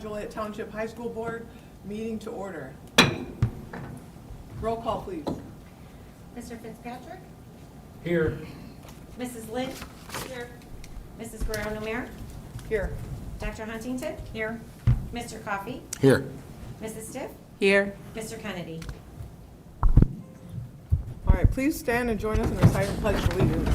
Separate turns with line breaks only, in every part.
Joliet Township High School Board meeting to order. Roll call, please.
Mr. Fitzpatrick?
Here.
Mrs. Lynn? Here. Mrs. Guerrero-Numer?
Here.
Dr. Huntington? Here. Mr. Coffey?
Here.
Mrs. Stiff?
Here.
Mr. Kennedy?
All right, please stand and join us in reciting Pledge of Allegiance.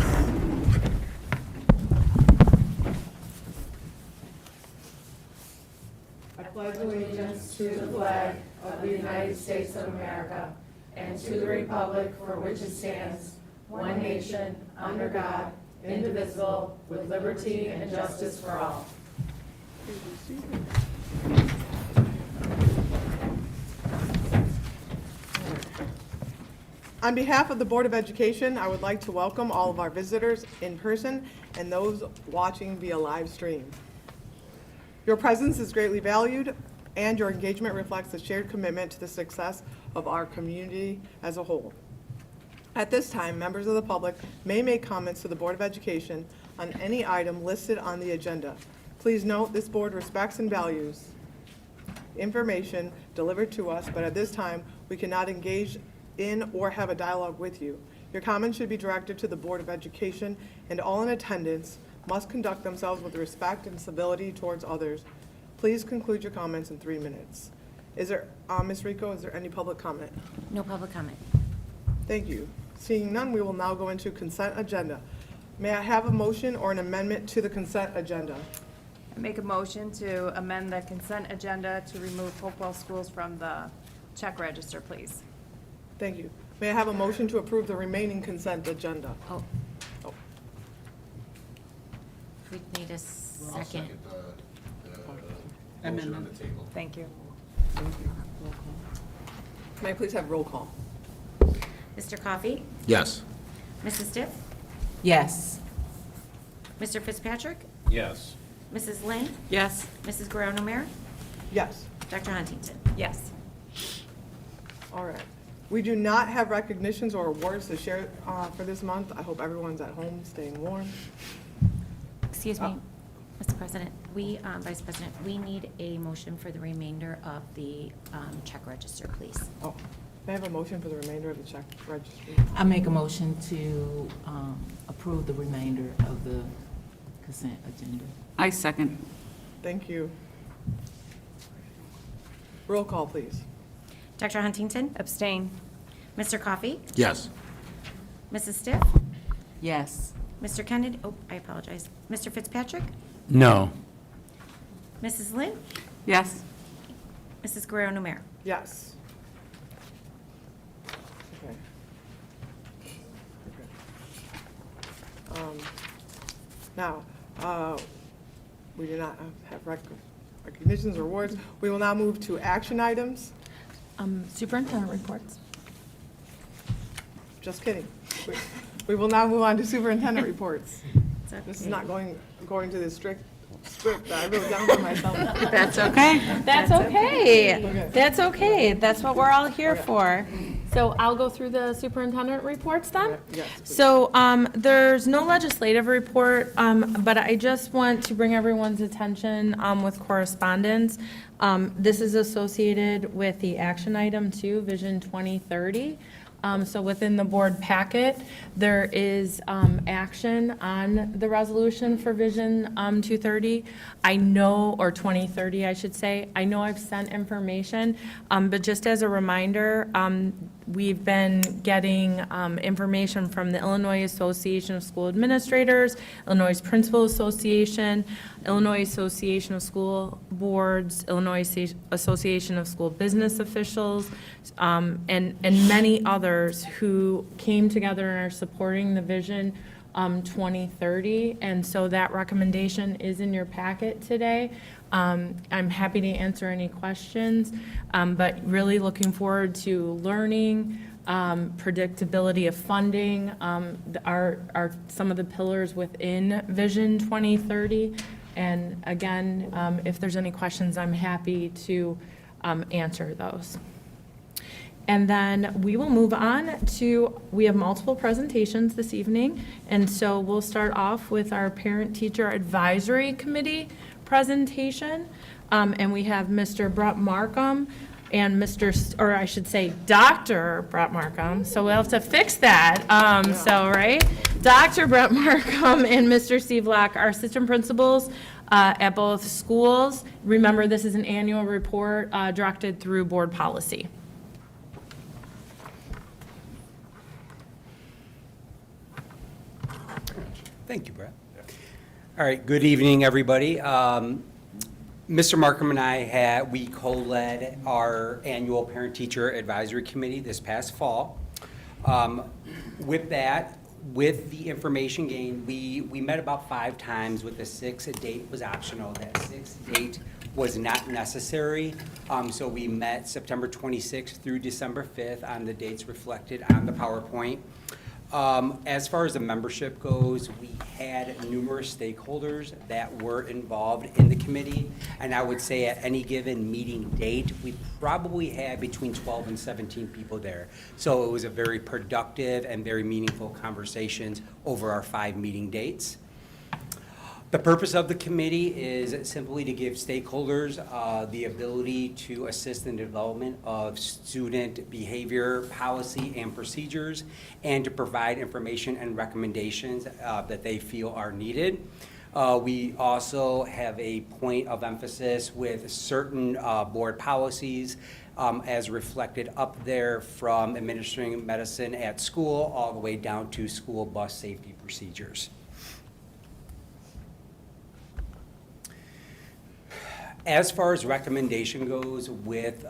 I pledge allegiance to the flag of the United States of America and to the republic for which it stands, one nation, under God, indivisible, with liberty and justice for all.
On behalf of the Board of Education, I would like to welcome all of our visitors in person and those watching via live stream. Your presence is greatly valued, and your engagement reflects a shared commitment to the success of our community as a whole. At this time, members of the public may make comments to the Board of Education on any item listed on the agenda. Please note, this board respects and values information delivered to us, but at this time, we cannot engage in or have a dialogue with you. Your comments should be directed to the Board of Education, and all in attendance must conduct themselves with respect and civility towards others. Please conclude your comments in 3 minutes. Is there, Ms. Rico, is there any public comment?
No public comment.
Thank you. Seeing none, we will now go into consent agenda. May I have a motion or an amendment to the consent agenda?
I make a motion to amend the consent agenda to remove Hopewell Schools from the check register, please.
Thank you. May I have a motion to approve the remaining consent agenda?
Oh,
Oh,
we need a second.
The motion on the table.
Thank you.
may I please have roll call?
Mr. Coffey?
Yes.
Mrs. Stiff?
Yes.
Mr. Fitzpatrick?
Yes.
Mrs. Lynn?
Yes.
Mrs. Guerrero-Numer?
Yes.
Dr. Huntington?
Yes.
All right. We do not have recognitions or awards to share for this month. I hope everyone's at home staying warm.
Excuse me, Mr. President, Vice President, we need a motion for the remainder of the check register, please.
Oh, may I have a motion for the remainder of the check registry?
I make a motion to approve the remainder of the consent agenda.
I second.
Thank you. Roll call, please.
Dr. Huntington?
Abstain.
Mr. Coffey?
Yes.
Mrs. Stiff?
Yes.
Mr. Kennedy? Oh, I apologize. Mr. Fitzpatrick?
No.
Mrs. Lynn?
Yes.
Mrs. Guerrero-Numer?
Yes. Okay. Okay. Now, we do not have recognitions or awards. We will now move to action items.
Superintendent reports.
Just kidding. We will now move on to superintendent reports.
It's
This is
okay.
not going to the strict script that I wrote down for myself.
That's okay. That's okay.
Okay.
That's okay. That's what we're all here for. So I'll go through the superintendent reports then.
Yes, please.
So there's no legislative report, but I just want to bring everyone's attention with correspondence. This is associated with the action item 2, Vision 2030. So within the board packet, there is action on the resolution for Vision 230. I know, or 2030, I should say. I know I've sent information, but just as a reminder, we've been getting information from the Illinois Association of School Administrators, Illinois Principal Association, Illinois Association of School Boards, Illinois Association of School Business Officials, and many others who came together and are supporting the Vision 2030. And so that recommendation is in your packet today. I'm happy to answer any questions, but really looking forward to learning, predictability of funding, are some of the pillars within Vision 2030. And again, if there's any questions, I'm happy to answer those. And then we will move on to, we have multiple presentations this evening, and so we'll start off with our Parent-Teacher Advisory Committee presentation. And we have Mr. Brett Markham and or I should say, Dr. Brett Markham. So we'll have to fix that. Right? Dr. Brett Markham and Mr. Steve Locke are assistant principals at both schools. Remember, this is an annual report directed through board policy.
Thank you, Brett. All right, good evening, everybody. Mr. Markham and I we co-led our annual Parent-Teacher Advisory Committee this past fall. With that, with the information gain, we met about 5 times. With the 6th date was optional. That 6th date was not necessary. So we met September 26th through December 5th on the dates reflected on the PowerPoint. As far as the membership goes, we had numerous stakeholders that were involved in the committee, and I would say at any given meeting date, we probably had between 12 and 17 people there. So it was a very productive and very meaningful conversations over our 5 meeting dates. The purpose of the committee is simply to give stakeholders the ability to assist in the development of student behavior policy and procedures, and to provide information and recommendations that they feel are needed. We also have a point of emphasis with certain board policies as reflected up there, from administering medicine at school all the way down to school bus safety procedures. As far as recommendation goes with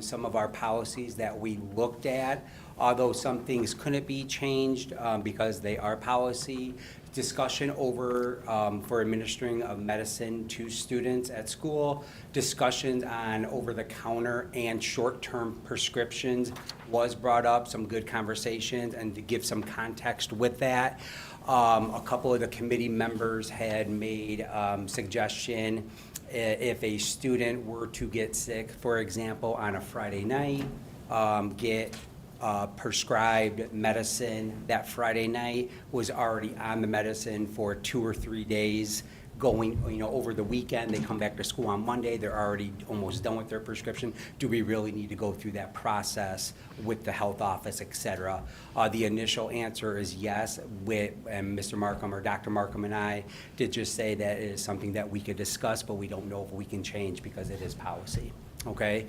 some of our policies that we looked at, although some things couldn't be changed because they are policy, discussion over for administering of medicine to students at school, discussions on over-the-counter and short-term prescriptions was brought up, some good conversations, and to give some context with that, a couple of the committee members had made suggestion if a student were to get sick, for example, on a Friday night, get prescribed medicine that Friday night, was already on the medicine for 2 or 3 days, going, over the weekend, they come back to school on Monday, they're already almost done with their prescription. Do we really need to go through that process with the health office, et cetera? The initial answer is yes, and Mr. Markham or Dr. Markham and I did just say that it is something that we could discuss, but we don't know if we can change because it is policy. Okay,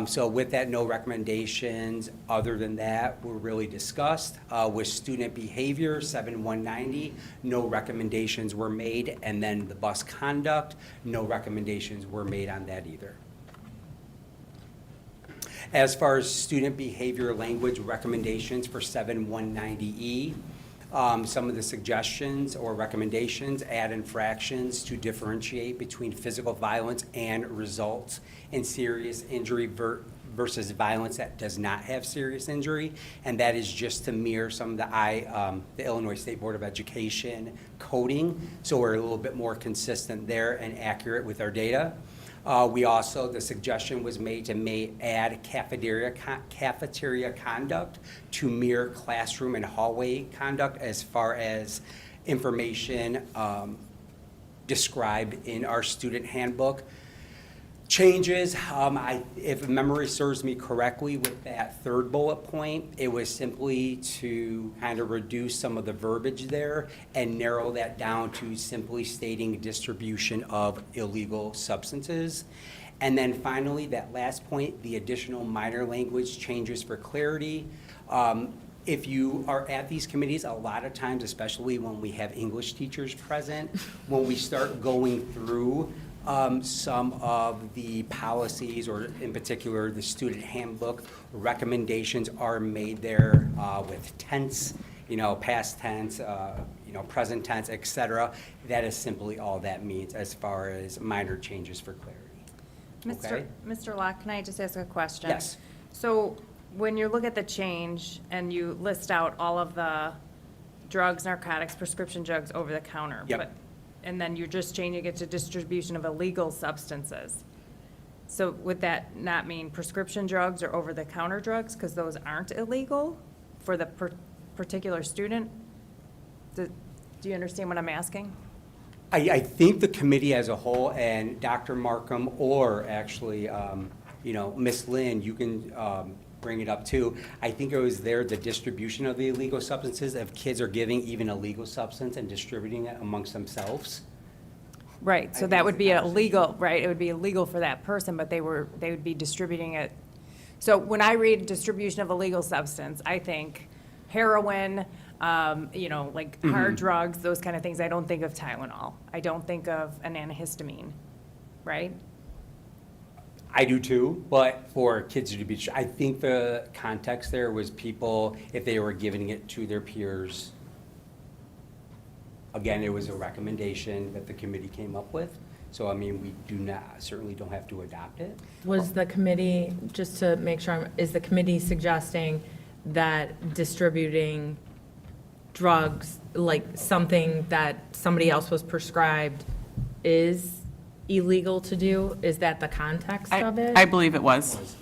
so with that, no recommendations other than that were really discussed. With student behavior, 7190, no recommendations were made, and then the bus conduct, no recommendations were made on that either. As far as student behavior language recommendations for 7190E, some of the suggestions or recommendations add infractions to differentiate between physical violence and results in serious injury versus violence that does not have serious injury, and that is just to mirror some of the Illinois State Board of Education coding, so we're a little bit more consistent there and accurate with our data. We also, the suggestion was made to add cafeteria conduct to mirror classroom and hallway conduct as far as information described in our student handbook. Changes, if memory serves me correctly, with that 3rd bullet point, it was simply to kind of reduce some of the verbiage there and narrow that down to simply stating distribution of illegal substances. And then finally, that last point, the additional minor language changes for clarity. If you are at these committees, a lot of times, especially when we have English teachers present, when we start going through some of the policies, or in particular the student handbook, recommendations are made there with tense, past tense, present tense, et cetera. That is simply all that means as far as minor changes for clarity. Okay?
Mr. Locke, can I just ask a question?
Yes.
So when you look at the change and you list out all of the drugs, narcotics, prescription drugs, over the counter.
Yep.
And then you're just changing it to distribution of illegal substances. So would that not mean prescription drugs or over-the-counter drugs, because those aren't illegal for the particular student? Do you understand what I'm asking?
I think the committee as a whole, and Dr. Markham, or actually, Ms. Lynn, you can bring it up too. I think it was there, the distribution of the illegal substances, if kids are giving even a legal substance and distributing it amongst themselves.
Right, so that would be illegal, right? It would be illegal for that person, but they would be distributing it. So when I read distribution of illegal substance, I think heroin, like hard drugs, those kind of things. I don't think of Tylenol. I don't think of an antihistamine, right?
I do too, but for kids to be, I think the context there was people, if they were giving it to their peers. Again, it was a recommendation that the committee came up with. So, I mean, we certainly don't have to adopt it.
Was the committee, just to make sure, is the committee suggesting that distributing drugs, like something that somebody else was prescribed, is illegal to do? Is that the context of it?
I believe it was.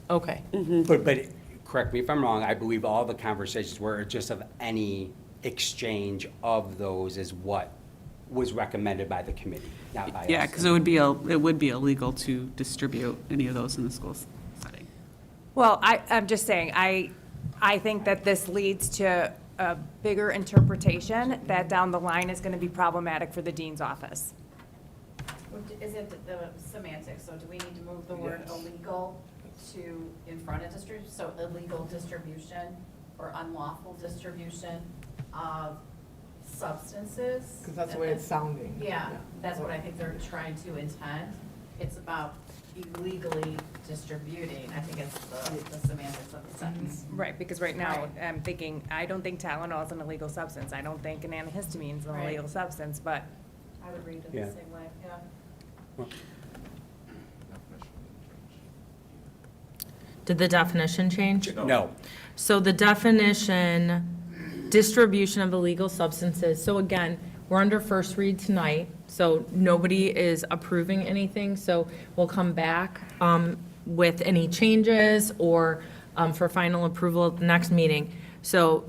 Okay.
But correct me if I'm wrong, I believe all the conversations were just of any exchange of those is what was recommended by the committee, not by us.
Yeah, because it would be illegal to distribute any of those in the school setting.
Well, I'm just saying, I think that this leads to a bigger interpretation that down the line is going to be problematic for the dean's office.
Is it the semantics, so do we need to move the word illegal to in front of distribution? So illegal distribution or unlawful distribution of substances?
Because that's the way it's sounding.
Yeah, that's what I think they're trying to intend. It's about illegally distributing. I think it's the semantics of the sentence.
Right, because right now, I'm thinking, I don't think Tylenol is an illegal substance. I don't think an antihistamine is an
Right.
illegal substance, but
I would read it
Yeah.
the same way, yeah.
Did the definition change?
No.
So the definition, distribution of illegal substances. So again, we're under first read tonight, so nobody is approving anything. So we'll come back with any changes or for final approval at the next meeting. So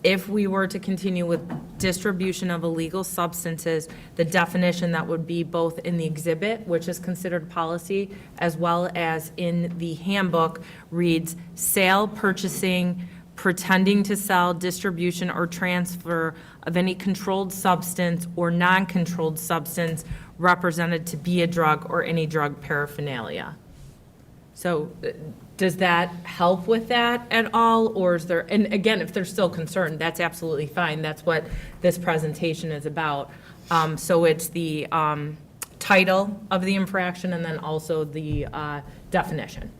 if we were to continue with distribution of illegal substances, the definition that would be both in the exhibit, which is considered policy, as well as in the handbook, reads sale, purchasing, pretending to sell, distribution, or transfer of any controlled substance or non-controlled substance represented to be a drug or any drug paraphernalia. So does that help with that at all, or is there, and again, if they're still concerned, that's absolutely fine. That's what this presentation is about. So it's the title of the infraction and then also the definition.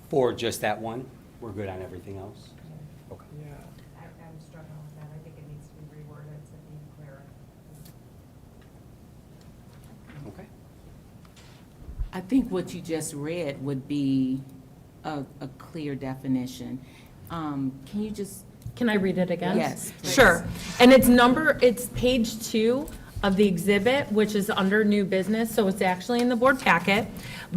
For just that one, we're good on everything else? Okay.
Yeah.
I'm struggling with that. I think it needs to be reworded to be clearer.
Okay.
I think what you just read would be a clear definition. Can you just,
Can I read it again?
Yes, please.
Sure. And it's page 2 of the exhibit, which is under new business, so it's actually in the board packet,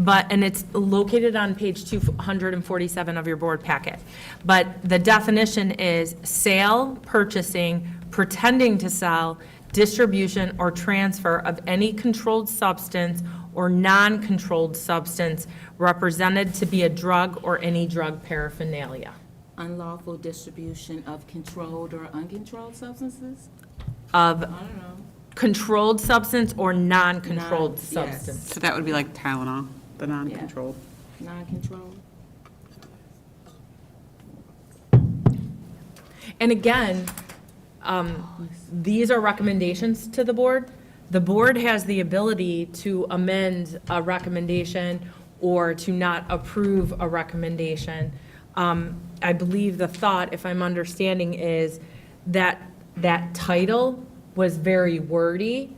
and it's located on page 247 of your board packet. But the definition is sale, purchasing, pretending to sell, distribution, or transfer of any controlled substance or non-controlled substance represented to be a drug or any drug paraphernalia.
unlawful distribution of controlled or uncontrolled substances?
Of
I don't know.
controlled substance or non-controlled
Yes.
substance.
So that would be like Tylenol, the non-controlled.
Non-controlled?
And again, these are recommendations to the board. The board has the ability to amend a recommendation or to not approve a recommendation. I believe the thought, if I'm understanding, is that that title was very wordy.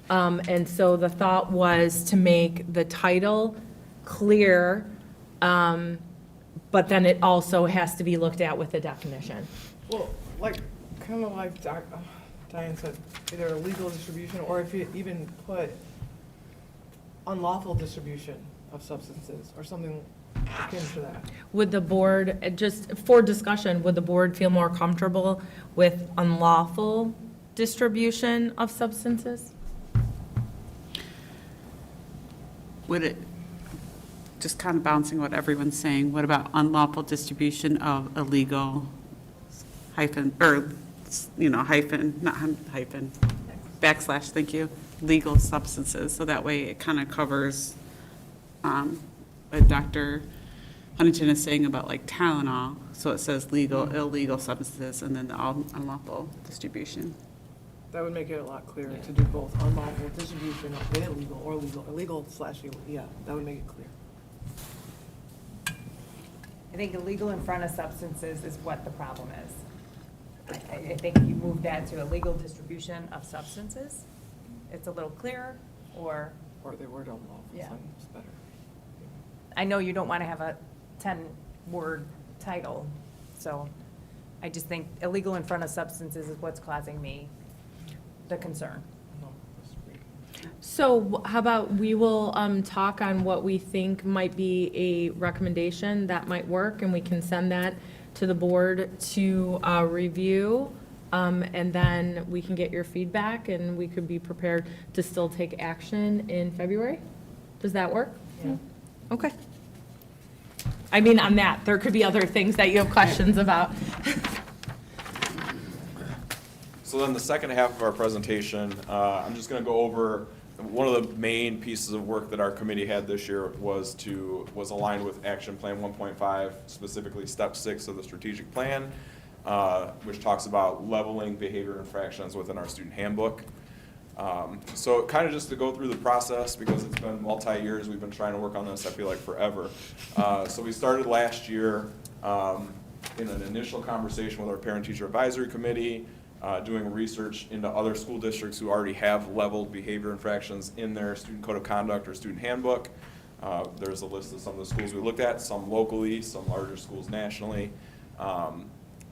And so the thought was to make the title clear, but then it also has to be looked at with a definition.
Well, kind of like Diane said, either illegal distribution, or if you even put unlawful distribution of substances, or something akin to that.
Would the board, just for discussion, would the board feel more comfortable with unlawful distribution of substances?
Would it, just kind of bouncing what everyone's saying, what about unlawful distribution of illegal hyphen, or, hyphen, not hyphen, backslash, thank you, legal substances? So that way it kind of covers what Dr. Huntington is saying about like Tylenol. So it says legal, illegal substances, and then the unlawful distribution.
That would make it a lot clearer to do both unlawful distribution of illegal or legal, illegal/illegal, yeah, that would make it clear.
I think illegal in front of substances is what the problem is. I think if you move that to illegal distribution of substances, it's a little clearer, or,
Or the word unlawful,
Yeah.
sounds better.
I know you don't want to have a 10-word title, so I just think illegal in front of substances is what's causing me the concern.
No, that's great.
So how about we will talk on what we think might be a recommendation that might work, and we can send that to the board to review, and then we can get your feedback, and we could be prepared to still take action in February? Does that work?
Yeah.
Okay. I mean, on that, there could be other things that you have questions about.
So then the second half of our presentation, I'm just going to go over one of the main pieces of work that our committee had this year was aligned with Action Plan 1.5, specifically Step 6 of the strategic plan, which talks about leveling behavior infractions within our student handbook. So kind of just to go through the process, because it's been multi-years, we've been trying to work on this, I feel like forever. So we started last year in an initial conversation with our parent-teacher advisory committee, doing research into other school districts who already have leveled behavior infractions in their student code of conduct or student handbook. There's a list of some of the schools we looked at, some locally, some larger schools nationally.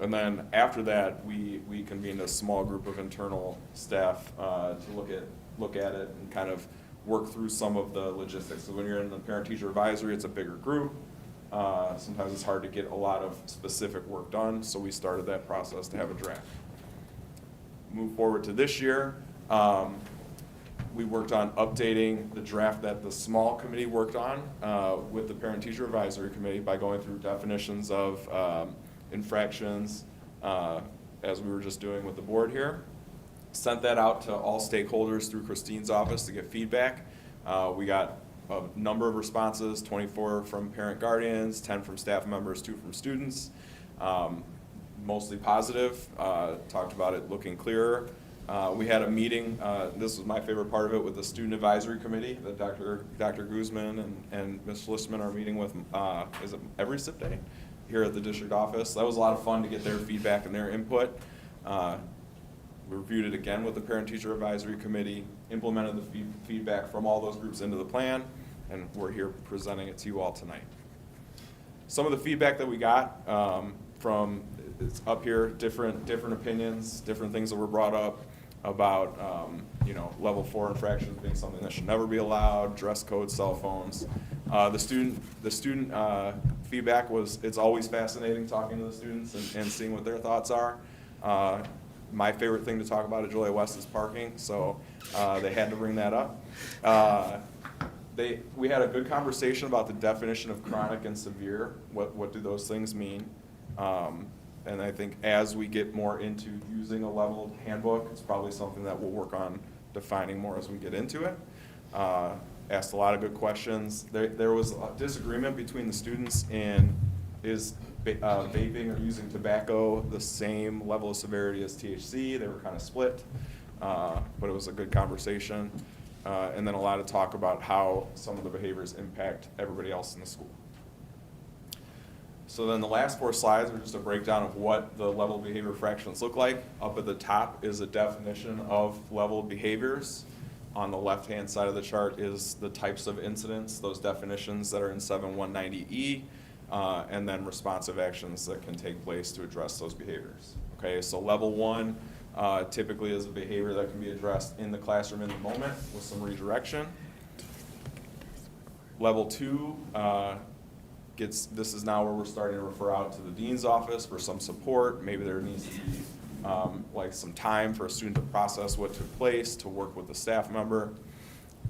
And then after that, we convened a small group of internal staff to look at it and kind of work through some of the logistics. So when you're in the parent-teacher advisory, it's a bigger group. Sometimes it's hard to get a lot of specific work done, so we started that process to have a draft. Move forward to this year, we worked on updating the draft that the small committee worked on with the parent-teacher advisory committee by going through definitions of infractions, as we were just doing with the board here. Sent that out to all stakeholders through Christine's office to get feedback. We got a number of responses, 24 from parent guardians, 10 from staff members, 2 from students. Mostly positive, talked about it looking clearer. We had a meeting, this was my favorite part of it, with the student advisory committee that Dr. Guzman and Ms. Listman are meeting with, is it every SIP day? Here at the district office. That was a lot of fun to get their feedback and their input. We reviewed it again with the parent-teacher advisory committee, implemented the feedback from all those groups into the plan, and we're here presenting it to you all tonight. Some of the feedback that we got from, it's up here, different opinions, different things that were brought up about level 4 infractions being something that should never be allowed, dress code, cell phones. The student feedback was, it's always fascinating talking to the students and seeing what their thoughts are. My favorite thing to talk about at Julia West is parking, so they had to bring that up. We had a good conversation about the definition of chronic and severe. What do those things mean? And I think as we get more into using a leveled handbook, it's probably something that we'll work on defining more as we get into it. Asked a lot of good questions. There was a disagreement between the students in, is vaping or using tobacco the same level of severity as THC? They were kind of split, but it was a good conversation. And then a lot of talk about how some of the behaviors impact everybody else in the school. So then the last 4 slides are just a breakdown of what the leveled behavior fractions look like. Up at the top is a definition of leveled behaviors. On the left-hand side of the chart is the types of incidents, those definitions that are in 7190E, and then responsive actions that can take place to address those behaviors. Okay, so level 1 typically is a behavior that can be addressed in the classroom in the moment with some redirection. Level 2 this is now where we're starting to refer out to the dean's office for some support. Maybe there needs to be like some time for a student to process what took place, to work with the staff member.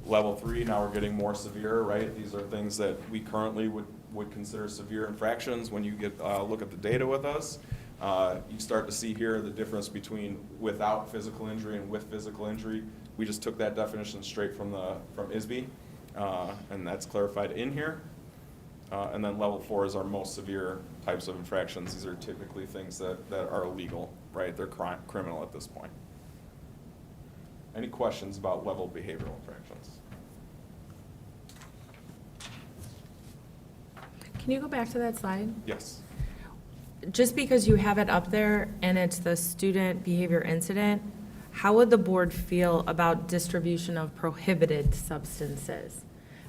Level 3, now we're getting more severe, right? These are things that we currently would consider severe infractions. When you get look at the data with us, you start to see here the difference between without physical injury and with physical injury. We just took that definition straight from ISB, and that's clarified in here. And then level 4 is our most severe types of infractions. These are typically things that are illegal, right? They're criminal at this point. Any questions about level behavioral infractions?
Can you go back to that slide?
Yes.
Just because you have it up there and it's the student behavior incident, how would the board feel about distribution of prohibited substances?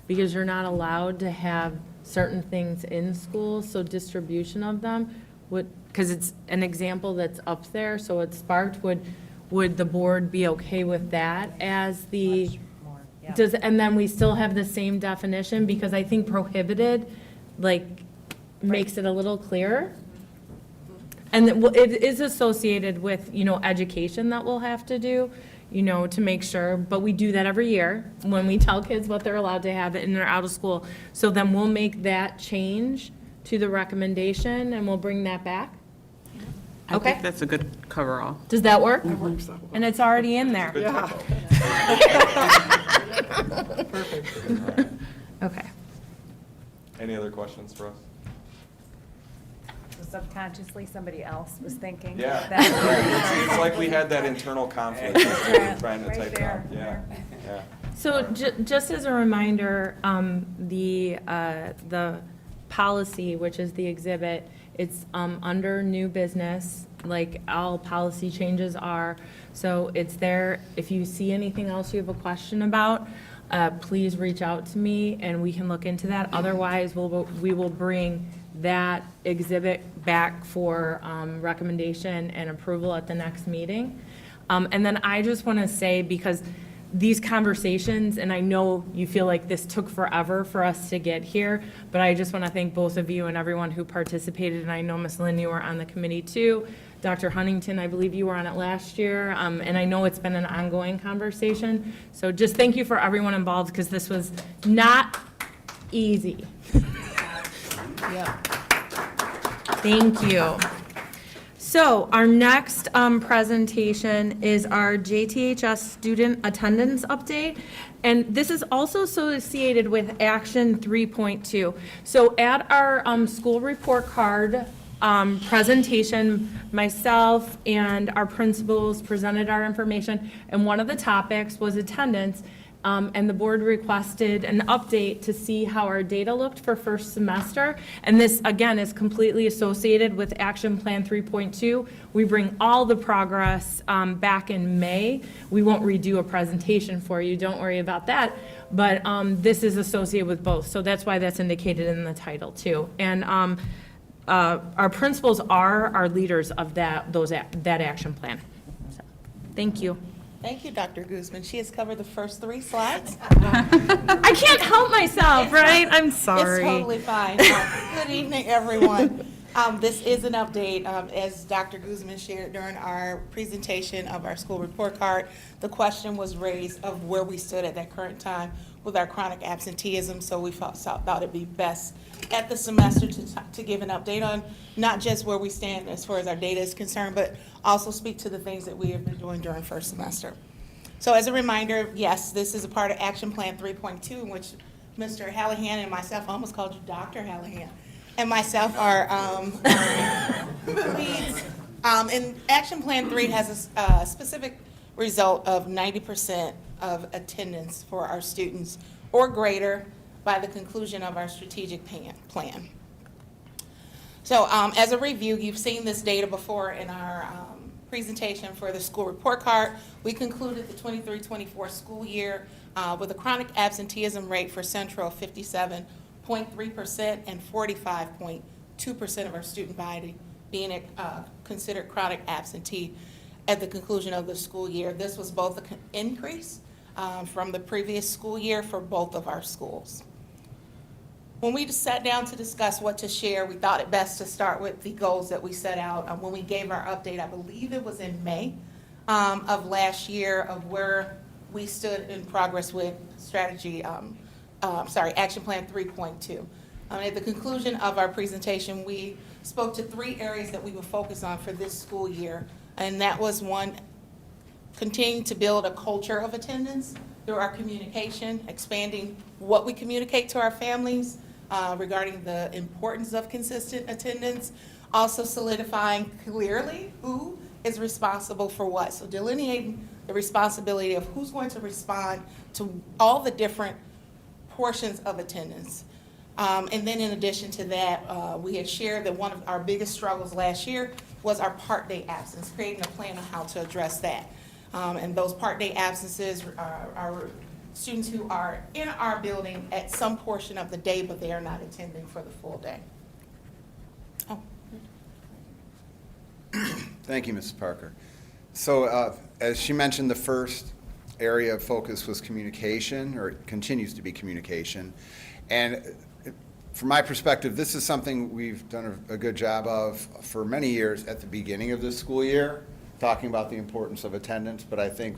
Because you're not allowed to have certain things in schools, so distribution of them would, because it's an example that's up there, so it sparked, would the board be okay with that as the? Does, and then we still have the same definition, because I think prohibited, like, makes it a little clearer. And it is associated with, education that we'll have to do, to make sure, but we do that every year when we tell kids what they're allowed to have and they're out of school. So then we'll make that change to the recommendation and we'll bring that back.
I
Okay.
think that's a good coverall.
Does that work?
Works out.
And it's already in there.
Good
Yeah.
typo.
Perfect.
Okay.
Any other questions for us?
So subconsciously, somebody else was thinking.
Yeah.
that.
It's like we had that internal conflict trying to
Right
type it
there.
out. Yeah, yeah.
So just as a reminder, the policy, which is the exhibit, it's under new business, like all policy changes are. So it's there. If you see anything else you have a question about, please reach out to me and we can look into that. Otherwise, we will bring that exhibit back for recommendation and approval at the next meeting. And then I just want to say, because these conversations, and I know you feel like this took forever for us to get here, but I just want to thank both of you and everyone who participated. And I know, Ms. Lynn, you were on the committee too. Dr. Huntington, I believe you were on it last year. And I know it's been an ongoing conversation. So just thank you for everyone involved, because this was not easy. Yep. Thank you. So our next presentation is our JTHS student attendance update. And this is also associated with Action 3.2. So at our school report card presentation, myself and our principals presented our information, and one of the topics was attendance. And the board requested an update to see how our data looked for first semester. And this, again, is completely associated with Action Plan 3.2. We bring all the progress back in May. We won't redo a presentation for you, don't worry about that. But this is associated with both, so that's why that's indicated in the title too. And our principals are our leaders of that action plan. So, thank you.
Thank you, Dr. Guzman. She has covered the first 3 slides.
I can't help myself, right? I'm sorry.
It's totally fine. Good evening, everyone. This is an update, as Dr. Guzman shared during our presentation of our school report card. The question was raised of where we stood at that current time with our chronic absenteeism, so we thought it'd be best at the semester to give an update on not just where we stand as far as our data is concerned, but also speak to the things that we have been doing during first semester. So as a reminder, yes, this is a part of Action Plan 3.2, in which Mr. Hallahan and myself, I almost called you Dr. Hallahan, and myself are leads. And Action Plan 3 has a specific result of 90% of attendance for our students or greater by the conclusion of our strategic plan. So as a review, you've seen this data before in our presentation for the school report card. We concluded the 23-24 school year with a chronic absenteeism rate for Central of 57.3% and 45.2% of our student body being considered chronic absentee at the conclusion of the school year. This was both an increase from the previous school year for both of our schools. When we just sat down to discuss what to share, we thought it best to start with the goals that we set out. When we gave our update, I believe it was in May of last year, of where we stood in progress with Action Plan 3.2. At the conclusion of our presentation, we spoke to 3 areas that we would focus on for this school year. And that was, 1, continuing to build a culture of attendance through our communication, expanding what we communicate to our families regarding the importance of consistent attendance, also solidifying clearly who is responsible for what. So delineating the responsibility of who's going to respond to all the different portions of attendance. And then in addition to that, we had shared that one of our biggest struggles last year was our part day absence, creating a plan on how to address that. And those part day absences are students who are in our building at some portion of the day, but they are not attending for the full day. Oh.
Thank you, Mrs. Parker. So as she mentioned, the first area of focus was communication, or it continues to be communication. And from my perspective, this is something we've done a good job of for many years at the beginning of the school year, talking about the importance of attendance, but I think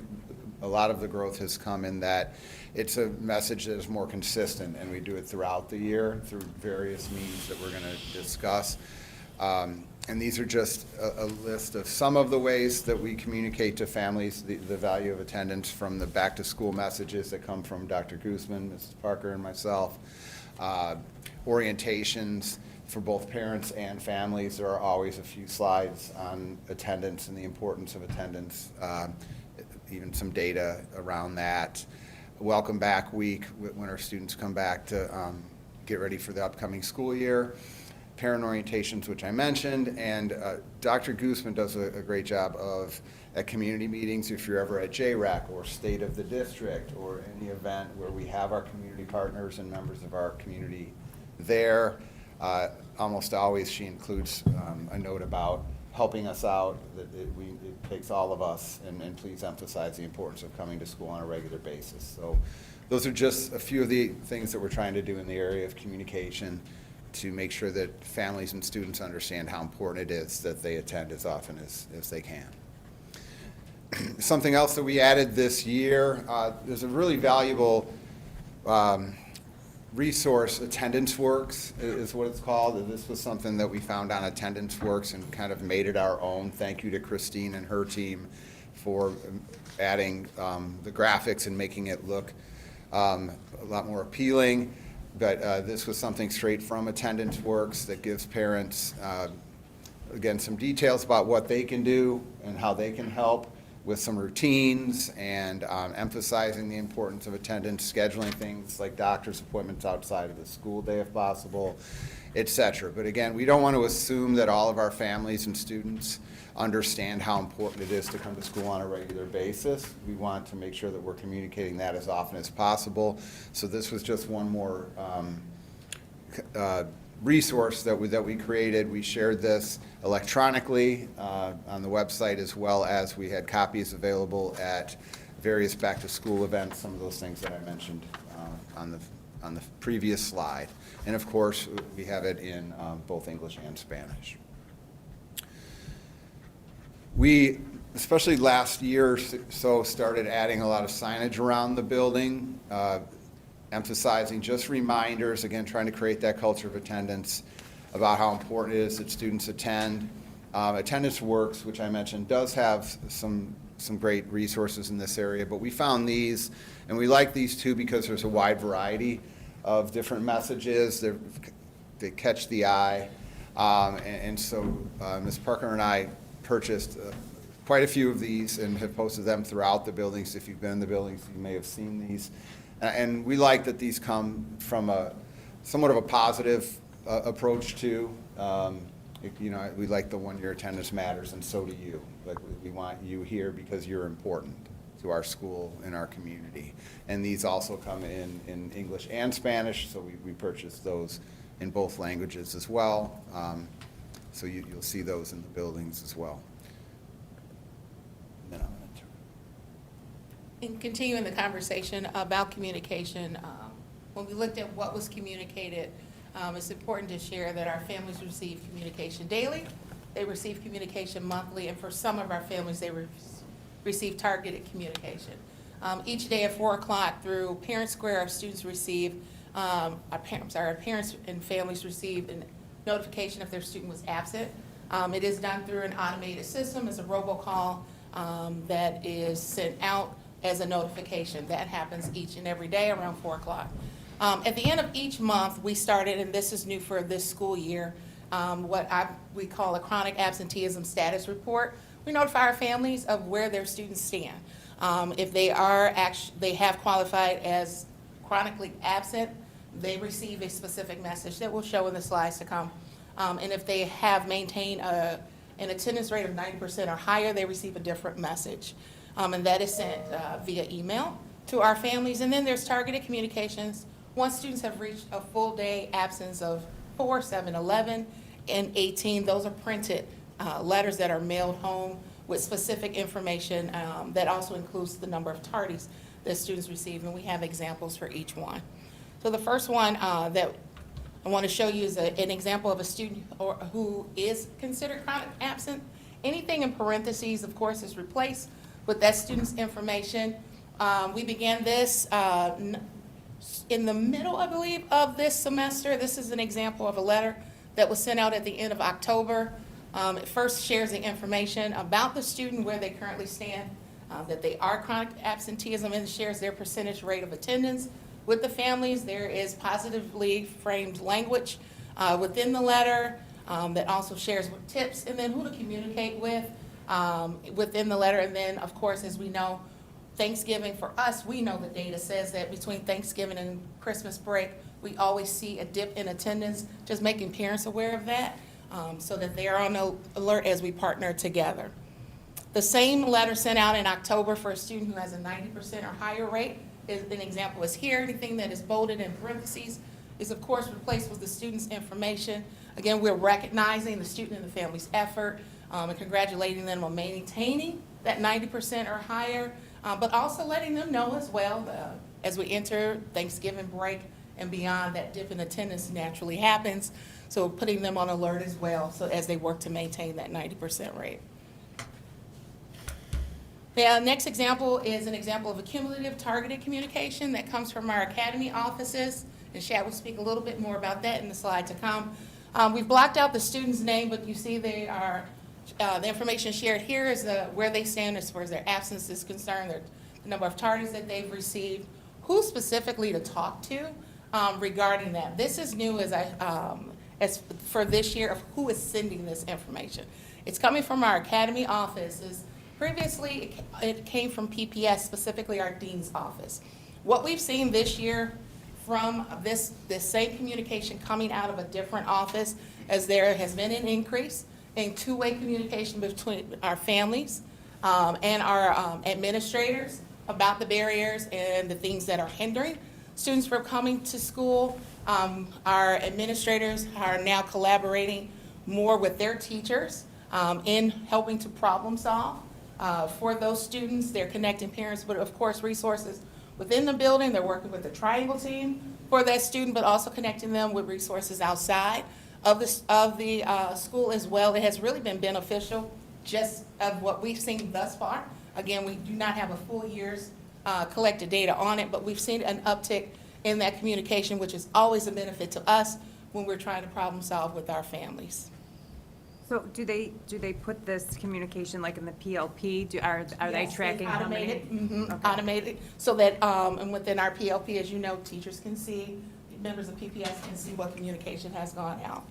a lot of the growth has come in that it's a message that is more consistent, and we do it throughout the year through various means that we're going to discuss. And these are just a list of some of the ways that we communicate to families the value of attendance, from the back-to-school messages that come from Dr. Guzman, Mrs. Parker, and myself. Orientations for both parents and families. There are always a few slides on attendance and the importance of attendance, even some data around that. Welcome Back Week, when our students come back to get ready for the upcoming school year. Parent orientations, which I mentioned, and Dr. Guzman does a great job of, at community meetings, if you're ever at JRAC or State of the District or any event where we have our community partners and members of our community there, almost always she includes a note about helping us out, that it takes all of us, and please emphasize the importance of coming to school on a regular basis. So those are just a few of the things that we're trying to do in the area of communication to make sure that families and students understand how important it is that they attend as often as they can. Something else that we added this year, there's a really valuable resource, Attendance Works is what it's called. This was something that we found on Attendance Works and kind of made it our own. Thank you to Christine and her team for adding the graphics and making it look a lot more appealing. But this was something straight from Attendance Works that gives parents, again, some details about what they can do and how they can help with some routines, and emphasizing the importance of attendance, scheduling things like doctor's appointments outside of the school day if possible, et cetera. But again, we don't want to assume that all of our families and students understand how important it is to come to school on a regular basis. We want to make sure that we're communicating that as often as possible. So this was just one more resource that we created. We shared this electronically on the website, as well as we had copies available at various back-to-school events, some of those things that I mentioned on the previous slide. And of course, we have it in both English and Spanish. We, especially last year or so, started adding a lot of signage around the building, emphasizing just reminders, again, trying to create that culture of attendance, about how important it is that students attend. Attendance Works, which I mentioned, does have some great resources in this area, but we found these, and we like these too because there's a wide variety of different messages. They catch the eye, and so Ms. Parker and I purchased quite a few of these and have posted them throughout the buildings. If you've been in the buildings, you may have seen these. And we like that these come from somewhat of a positive approach to, we like the one-year attendance matters, and so do you. Like, we want you here because you're important to our school and our community. And these also come in English and Spanish, so we purchased those in both languages as well. So you'll see those in the buildings as well. Then I'm gonna turn.
In continuing the conversation about communication, when we looked at what was communicated It's important to share that our families receive communication daily, they receive communication monthly, and for some of our families, they receive targeted communication. Each day at 4 o'clock through Parent Square, our students receive, our parents and families receive a notification if their student was absent. It is done through an automated system, it's a robocall that is sent out as a notification. That happens each and every day around 4 o'clock. At the end of each month, we started, and this is new for this school year, we call a chronic absenteeism status report. We notify our families of where their students stand. If they have qualified as chronically absent, they receive a specific message that we'll show in the slides to come. And if they have maintained an attendance rate of 90% or higher, they receive a different message. And that is sent via email to our families. And then there's targeted communications. Once students have reached a full day absence of 4, 7, 11, and 18, those are printed letters that are mailed home with specific information that also includes the number of tardies that students receive, and we have examples for each one. So the first one that I want to show you is an example of a student who is considered chronic absent. Anything in parentheses, of course, is replaced with that student's information. We began this in the middle, I believe, of this semester. This is an example of a letter that was sent out at the end of October. It first shares the information about the student, where they currently stand, that they are chronic absenteeism, and shares their percentage rate of attendance with the families. There is positively framed language within the letter that also shares tips, and then who to communicate with within the letter. And then, of course, as we know, Thanksgiving, for us, we know the data says that between Thanksgiving and Christmas break, we always see a dip in attendance, just making parents aware of that so that they are on alert as we partner together. The same letter sent out in October for a student who has a 90% or higher rate, an example is here. Anything that is bolded in parentheses is, of course, replaced with the student's information. Again, we're recognizing the student and the family's effort and congratulating them on maintaining that 90% or higher, but also letting them know as well as we enter Thanksgiving break and beyond, that dip in attendance naturally happens. So putting them on alert as well, so as they work to maintain that 90% rate. The next example is an example of a cumulative targeted communication that comes from our academy offices, and Shad will speak a little bit more about that in the slide to come. We've blocked out the student's name, but you see they are, the information shared here is where they stand as far as their absence is concerned, the number of tardies that they've received, who specifically to talk to regarding that. This is new as for this year of who is sending this information. It's coming from our academy offices. Previously, it came from PPS, specifically our dean's office. What we've seen this year from this same communication coming out of a different office, as there has been an increase in two-way communication between our families and our administrators about the barriers and the things that are hindering students from coming to school. Our administrators are now collaborating more with their teachers in helping to problem solve for those students. They're connecting parents, but of course resources within the building. They're working with the Triangle team for that student, but also connecting them with resources outside of the school as well. It has really been beneficial just of what we've seen thus far. Again, we do not have a full year's collected data on it, but we've seen an uptick in that communication, which is always a benefit to us when we're trying to problem solve with our families.
So do they put this communication like in the PLP? Are they
Yes,
tracking how many?
automated,
Okay.
automated, so that, and within our PLP, as you know, teachers can see, members of PPS can see what communication has gone out.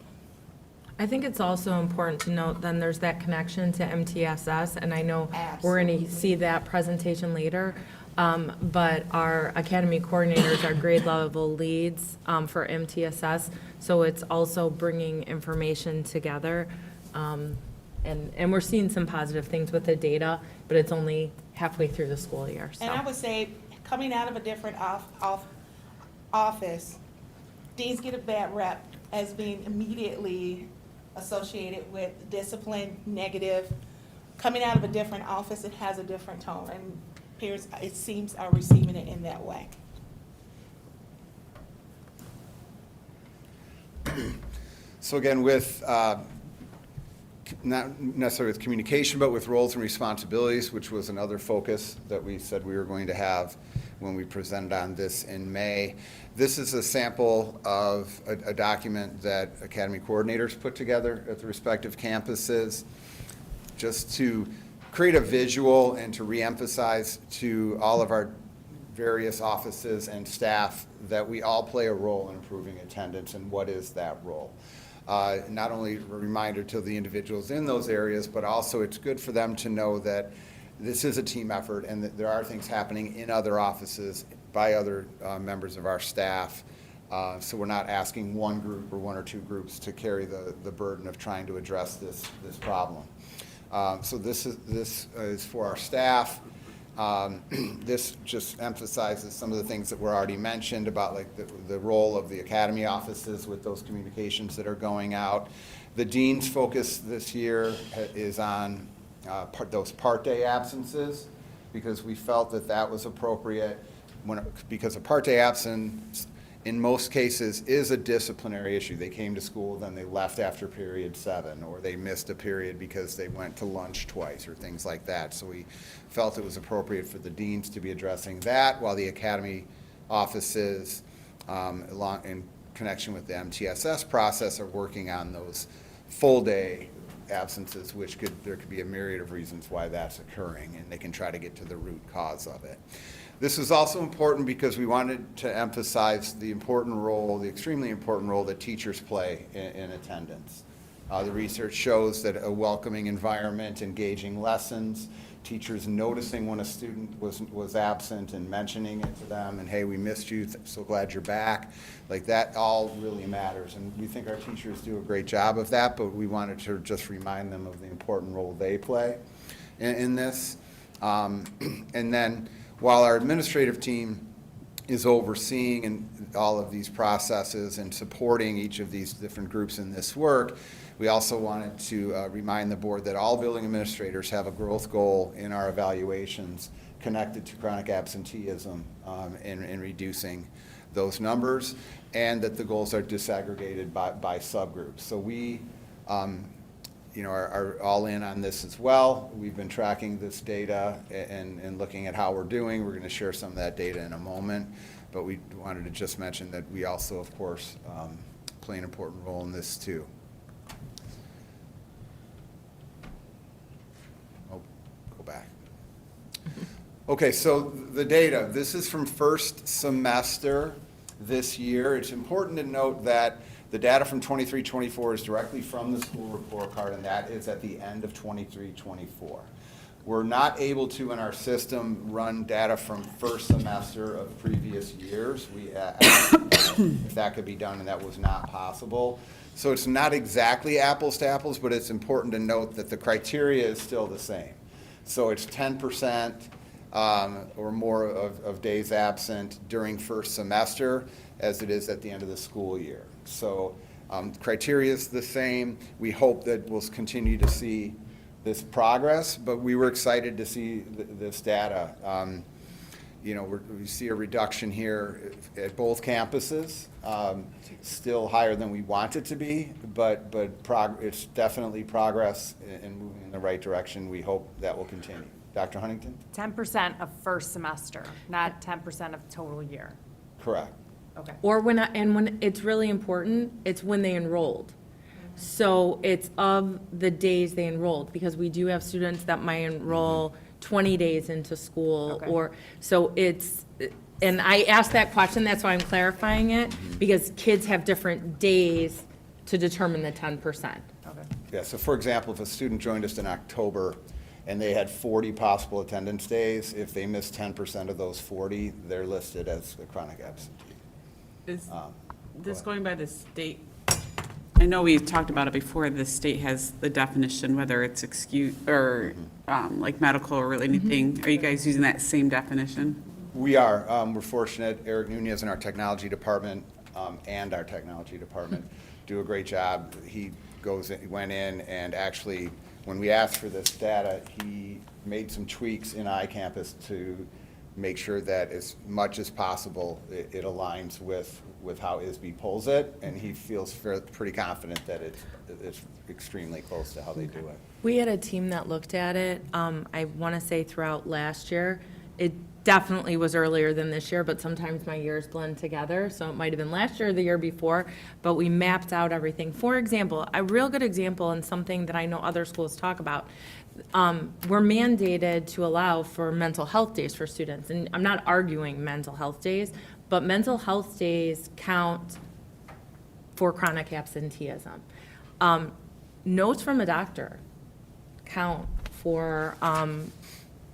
I think it's also important to note then there's that connection to MTSS, and I know we're going to see that presentation later. But our academy coordinators are grade level leads for MTSS, so it's also bringing information together. And we're seeing some positive things with the data, but it's only halfway through the school year, so.
And I would say, coming out of a different office, deans get a bad rep as being immediately associated with discipline, negative. Coming out of a different office, it has a different tone, and parents, it seems, are receiving it in that way.
So again, with, not necessarily with communication, but with roles and responsibilities, which was another focus that we said we were going to have when we presented on this in May. This is a sample of a document that academy coordinators put together at the respective campuses, just to create a visual and to reemphasize to all of our various offices and staff that we all play a role in improving attendance, and what is that role. Not only a reminder to the individuals in those areas, but also it's good for them to know that this is a team effort and that there are things happening in other offices by other members of our staff. So we're not asking one group or one or two groups to carry the burden of trying to address this problem. So this is for our staff. This just emphasizes some of the things that were already mentioned about like the role of the academy offices with those communications that are going out. The dean's focus this year is on those part day absences, because we felt that that was appropriate because a part day absence in most cases is a disciplinary issue. They came to school, then they left after period 7, or they missed a period because they went to lunch twice or things like that. So we felt it was appropriate for the deans to be addressing that, while the academy offices, along in connection with the MTSS process, are working on those full day absences, which there could be a myriad of reasons why that's occurring, and they can try to get to the root cause of it. This is also important because we wanted to emphasize the important role, the extremely important role that teachers play in attendance. The research shows that a welcoming environment, engaging lessons, teachers noticing when a student was absent and mentioning it to them, and hey, we missed you, so glad you're back. Like that all really matters, and we think our teachers do a great job of that, but we wanted to just remind them of the important role they play in this. And then while our administrative team is overseeing all of these processes and supporting each of these different groups in this work, we also wanted to remind the board that all building administrators have a growth goal in our evaluations connected to chronic absenteeism and reducing those numbers, and that the goals are disaggregated by subgroups. So we are all in on this as well. We've been tracking this data and looking at how we're doing. We're going to share some of that data in a moment, but we wanted to just mention that we also, of course, play an important role in this too. Oh, go back. Okay, so the data. This is from first semester this year. It's important to note that the data from 23-24 is directly from the school report card, and that is at the end of 23-24. We're not able to, in our system, run data from first semester of previous years. We asked if that could be done, and that was not possible. So it's not exactly apples to apples, but it's important to note that the criteria is still the same. So it's 10% or more of days absent during first semester as it is at the end of the school year. So criteria is the same. We hope that we'll continue to see this progress, but we were excited to see this data. We see a reduction here at both campuses, still higher than we want it to be, but it's definitely progress and moving in the right direction. We hope that will continue. Dr. Huntington?
10% of first semester, not 10% of total year.
Correct.
Okay.
Or when it's really important, it's when they enrolled. So it's of the days they enrolled, because we do have students that might enroll 20 days into school,
Okay.
or, so it's, and I asked that question, that's why I'm clarifying it, because kids have different days to determine the 10%.
Okay.
Yeah, so for example, if a student joined us in October and they had 40 possible attendance days, if they missed 10% of those 40, they're listed as a chronic absentee.
Is this
ahead.
going by the state? I know we talked about it before. The state has the definition, whether it's excuse or like medical or really anything. Are you guys using that same definition?
We are. We're fortunate. Eric Nunez in our technology department and our technology department do a great job. He went in and actually, when we asked for this data, he made some tweaks in iCampus to make sure that as much as possible, it aligns with how ISB pulls it, and he feels pretty confident that it's extremely close to how they do it.
We had a team that looked at it, I want to say throughout last year. It definitely was earlier than this year, but sometimes my years blend together, so it might have been last year or the year before, but we mapped out everything. For example, a real good example and something that I know other schools talk about, we're mandated to allow for mental health days for students, and I'm not arguing mental health days, but mental health days count for chronic absenteeism. Notes from a doctor count for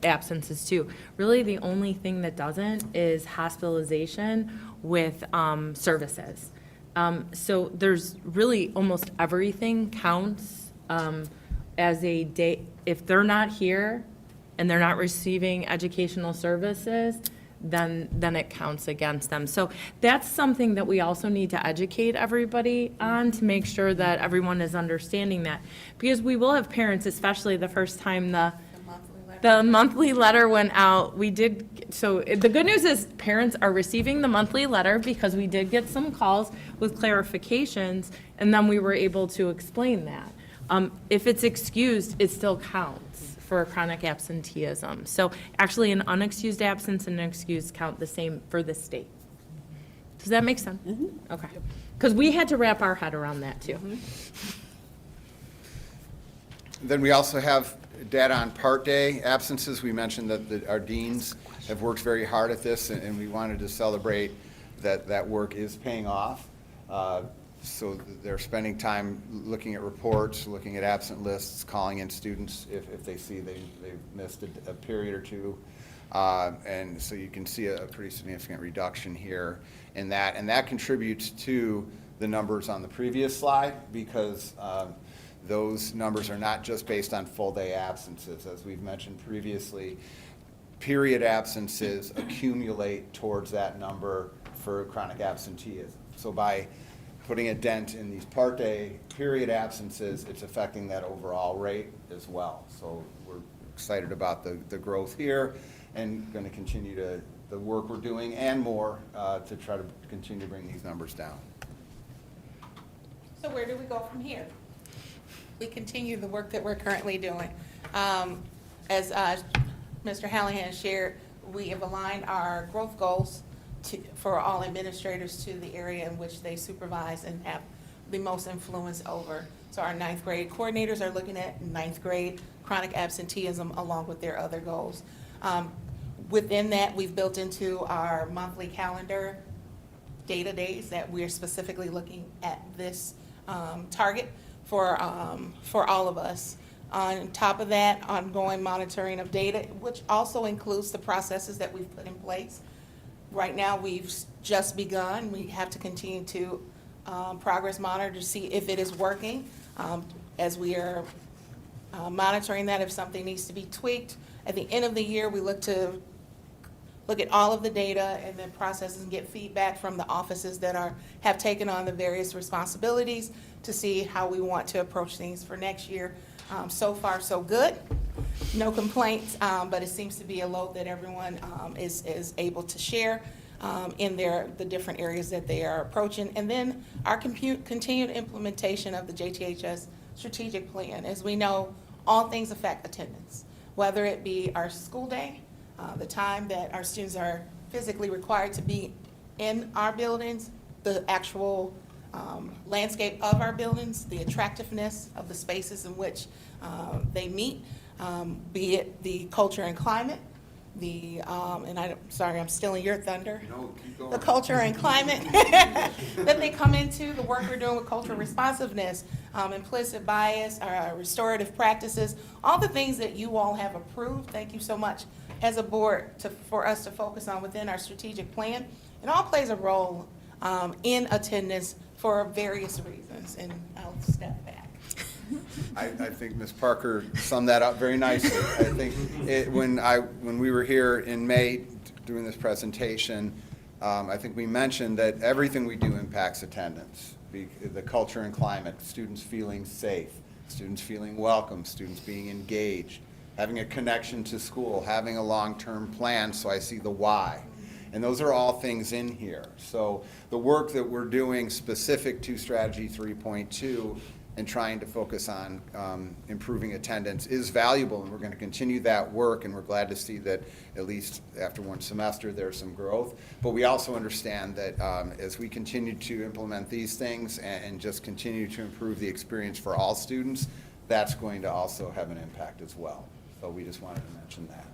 absences too. Really, the only thing that doesn't is hospitalization with services. So there's really almost everything counts as a day. If they're not here and they're not receiving educational services, then it counts against them. So that's something that we also need to educate everybody on to make sure that everyone is understanding that. Because we will have parents, especially the first time the monthly letter went out, so the good news is parents are receiving the monthly letter because we did get some calls with clarifications, and then we were able to explain that. If it's excused, it still counts for chronic absenteeism. So actually, an unexcused absence and an excused count the same for the state. Does that make sense? Mm-hmm. Okay. Because we had to wrap our head around that too. Mm-hmm.
Then we also have data on part day absences. We mentioned that our deans have worked very hard at this, and we wanted to celebrate that work is paying off. So they're spending time looking at reports, looking at absent lists, calling in students if they see they've missed a period or two. And so you can see a pretty significant reduction here in that. And that contributes to the numbers on the previous slide, because those numbers are not just based on full-day absences. As we've mentioned previously, period absences accumulate towards that number for chronic absenteeism. So by putting a dent in these part-day period absences, it's affecting that overall rate as well. So we're excited about the growth here, and going to continue the work we're doing and more to try to continue to bring these numbers down.
So where do we go from here? We continue the work that we're currently doing. As Mr. Hallahan shared, we have aligned our growth goals for all administrators to the area in which they supervise and have the most influence over. So our ninth grade coordinators are looking at ninth grade chronic absenteeism along with their other goals. Within that, we've built into our monthly calendar data days that we're specifically looking at this target for all of us. On top of that, ongoing monitoring of data, which also includes the processes that we've put in place. Right now, we've just begun. We have to continue to progress monitor to see if it is working. As we are monitoring that, if something needs to be tweaked. At the end of the year, we look at all of the data and then processes and get feedback from the offices that have taken on the various responsibilities to see how we want to approach things for next year. So far, so good. No complaints, but it seems to be a load that everyone is able to share in the different areas that they are approaching. And then our continued implementation of the JTHS strategic plan. As we know, all things affect attendance, whether it be our school day, the time that our students are physically required to be in our buildings, the actual landscape of our buildings, the attractiveness of the spaces in which they meet, be it the culture and climate, sorry, I'm stealing your thunder.
No, keep going.
The culture and climate that they come into, the work we're doing with cultural responsiveness, implicit bias, restorative practices, all the things that you all have approved. Thank you so much as a board for us to focus on within our strategic plan. It all plays a role in attendance for various reasons, and I'll step back.
I think Ms. Parker summed that up very nicely. I think when we were here in May doing this presentation, I think we mentioned that everything we do impacts attendance. The culture and climate, students feeling safe, students feeling welcome, students being engaged, having a connection to school, having a long-term plan, so I see the why. And those are all things in here. So the work that we're doing specific to Strategy 3.2 and trying to focus on improving attendance is valuable, and we're going to continue that work, and we're glad to see that at least after one semester there's some growth. But we also understand that as we continue to implement these things and just continue to improve the experience for all students, that's going to also have an impact as well. So we just wanted to mention that.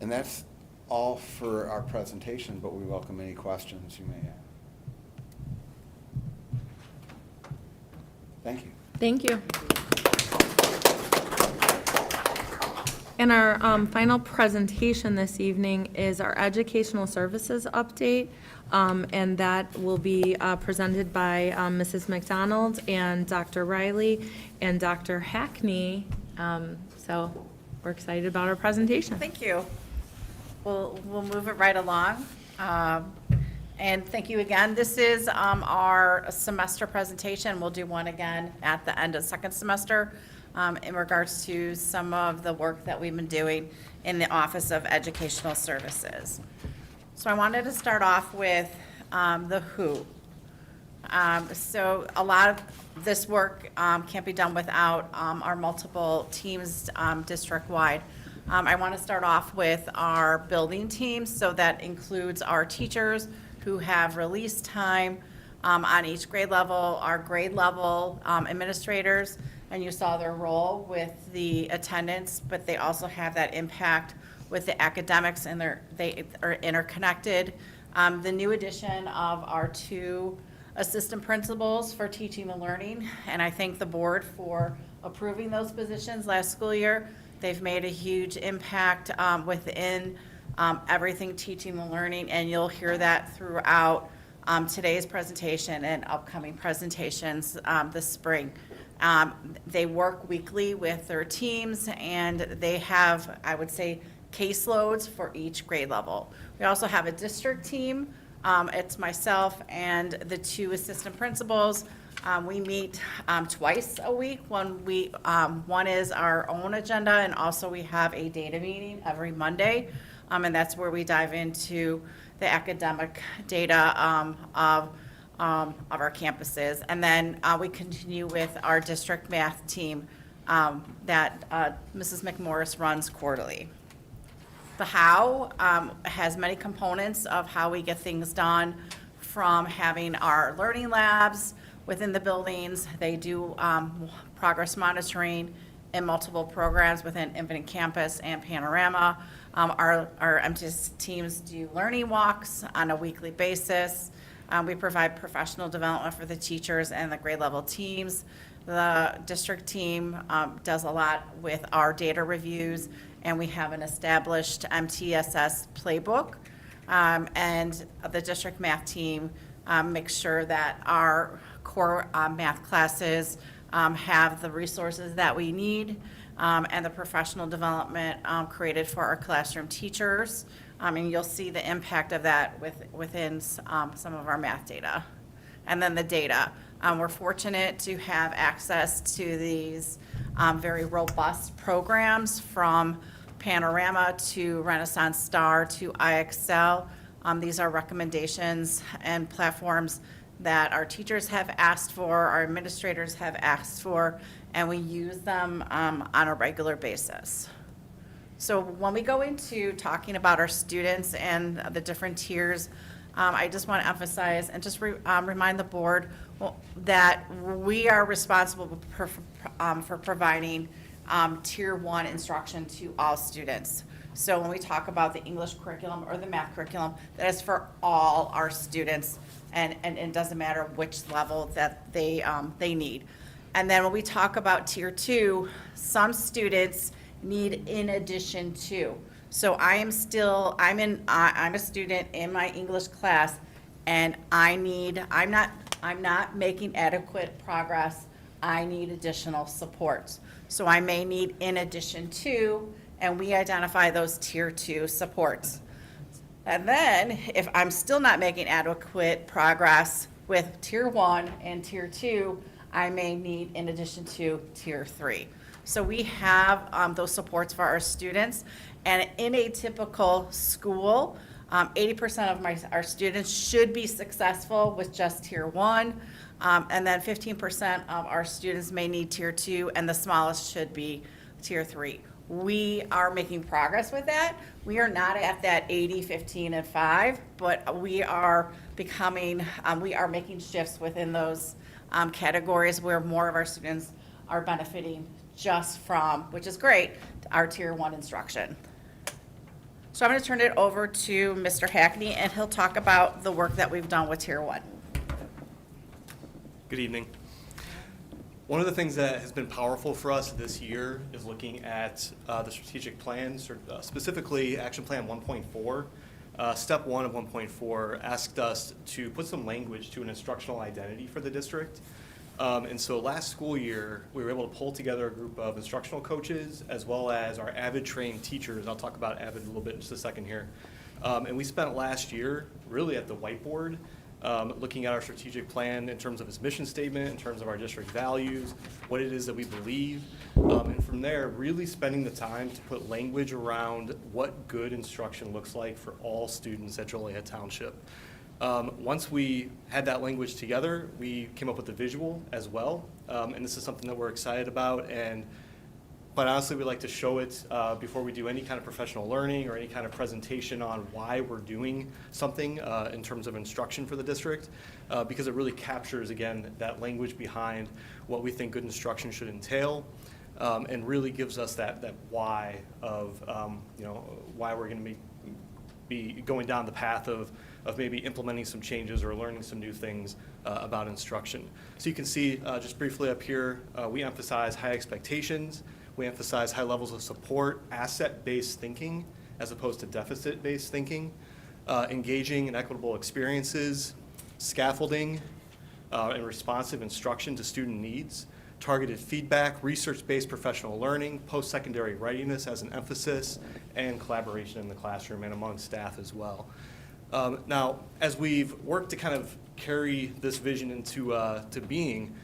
And that's all for our presentation, but we welcome any questions you may have. Thank you.
Thank you. And our final presentation this evening is our educational services update, and that will be presented by Mrs. McDonald and Dr. Riley and Dr. Hackney. So we're excited about our presentation.
Thank you. We'll move it right along. And thank you again. This is our semester presentation. We'll do one again at the end of second semester in regards to some of the work that we've been doing in the Office of Educational Services. So I wanted to start off with the who. So a lot of this work can't be done without our multiple teams district-wide. I want to start off with our building teams, so that includes our teachers who have release time on each grade level, our grade level administrators, and you saw their role with the attendance, but they also have that impact with the academics, and they are interconnected. The new addition of our 2 assistant principals for teaching and learning, and I thank the board for approving those positions last school year. They've made a huge impact within everything teaching and learning, and you'll hear that throughout today's presentation and upcoming presentations this spring. They work weekly with their teams, and they have, I would say, caseloads for each grade level. We also have a district team. It's myself and the 2 assistant principals. We meet twice a week. One is our own agenda, and also we have a data meeting every Monday, and that's where we dive into the academic data of our campuses. And then we continue with our district math team that Mrs. McMorris runs quarterly. The how has many components of how we get things done, from having our learning labs within the buildings. They do progress monitoring in multiple programs within Infinite Campus and Panorama. Our MTS teams do learning walks on a weekly basis. We provide professional development for the teachers and the grade level teams. The district team does a lot with our data reviews, and we have an established MTSS playbook. And the district math team makes sure that our core math classes have the resources that we need, and the professional development created for our classroom teachers. And you'll see the impact of that within some of our math data. And then the data. We're fortunate to have access to these very robust programs, from Panorama to Renaissance Star to IXL. These are recommendations and platforms that our teachers have asked for, our administrators have asked for, and we use them on a regular basis. So when we go into talking about our students and the different tiers, I just want to emphasize and just remind the board that we are responsible for providing Tier 1 instruction to all students. So when we talk about the English curriculum or the math curriculum, that is for all our students, and it doesn't matter which level that they need. And then when we talk about Tier 2, some students need in addition to. So I'm a student in my English class, and I'm not making adequate progress. I need additional supports. So I may need in addition to, and we identify those Tier 2 supports. And then if I'm still not making adequate progress with Tier 1 and Tier 2, I may need in addition to Tier 3. So we have those supports for our students. And in a typical school, 80% of our students should be successful with just Tier 1. And then 15% of our students may need Tier 2, and the smallest should be Tier 3. We are making progress with that. We are not at that 80, 15, and 5, but we are making shifts within those categories where more of our students are benefiting just from, which is great, our Tier 1 instruction. So I'm going to turn it over to Mr. Hackney, and he'll talk about the work that we've done with Tier 1.
Good evening. One of the things that has been powerful for us this year is looking at the strategic plans, specifically Action Plan 1.4. Step 1 of 1.4 asked us to put some language to an instructional identity for the district. And so last school year, we were able to pull together a group of instructional coaches as well as our AVID trained teachers. I'll talk about AVID a little bit in just a second here. And we spent last year really at the whiteboard looking at our strategic plan in terms of its mission statement, in terms of our district values, what it is that we believe. And from there, really spending the time to put language around what good instruction looks like for all students at Joliet Township. Once we had that language together, we came up with a visual as well, and this is something that we're excited about, and quite honestly, we like to show it before we do any kind of professional learning or any kind of presentation on why we're doing something in terms of instruction for the district, because it really captures, again, that language behind what we think good instruction should entail, and really gives us that why of, why we're going to be going down the path of maybe implementing some changes or learning some new things about instruction. So you can see just briefly up here, we emphasize high expectations, we emphasize high levels of support, asset-based thinking as opposed to deficit-based thinking, engaging in equitable experiences, scaffolding and responsive instruction to student needs, targeted feedback, research-based professional learning, post-secondary readiness as an emphasis, and collaboration in the classroom and among staff as well. Now, as we've worked to kind of carry this vision into to being,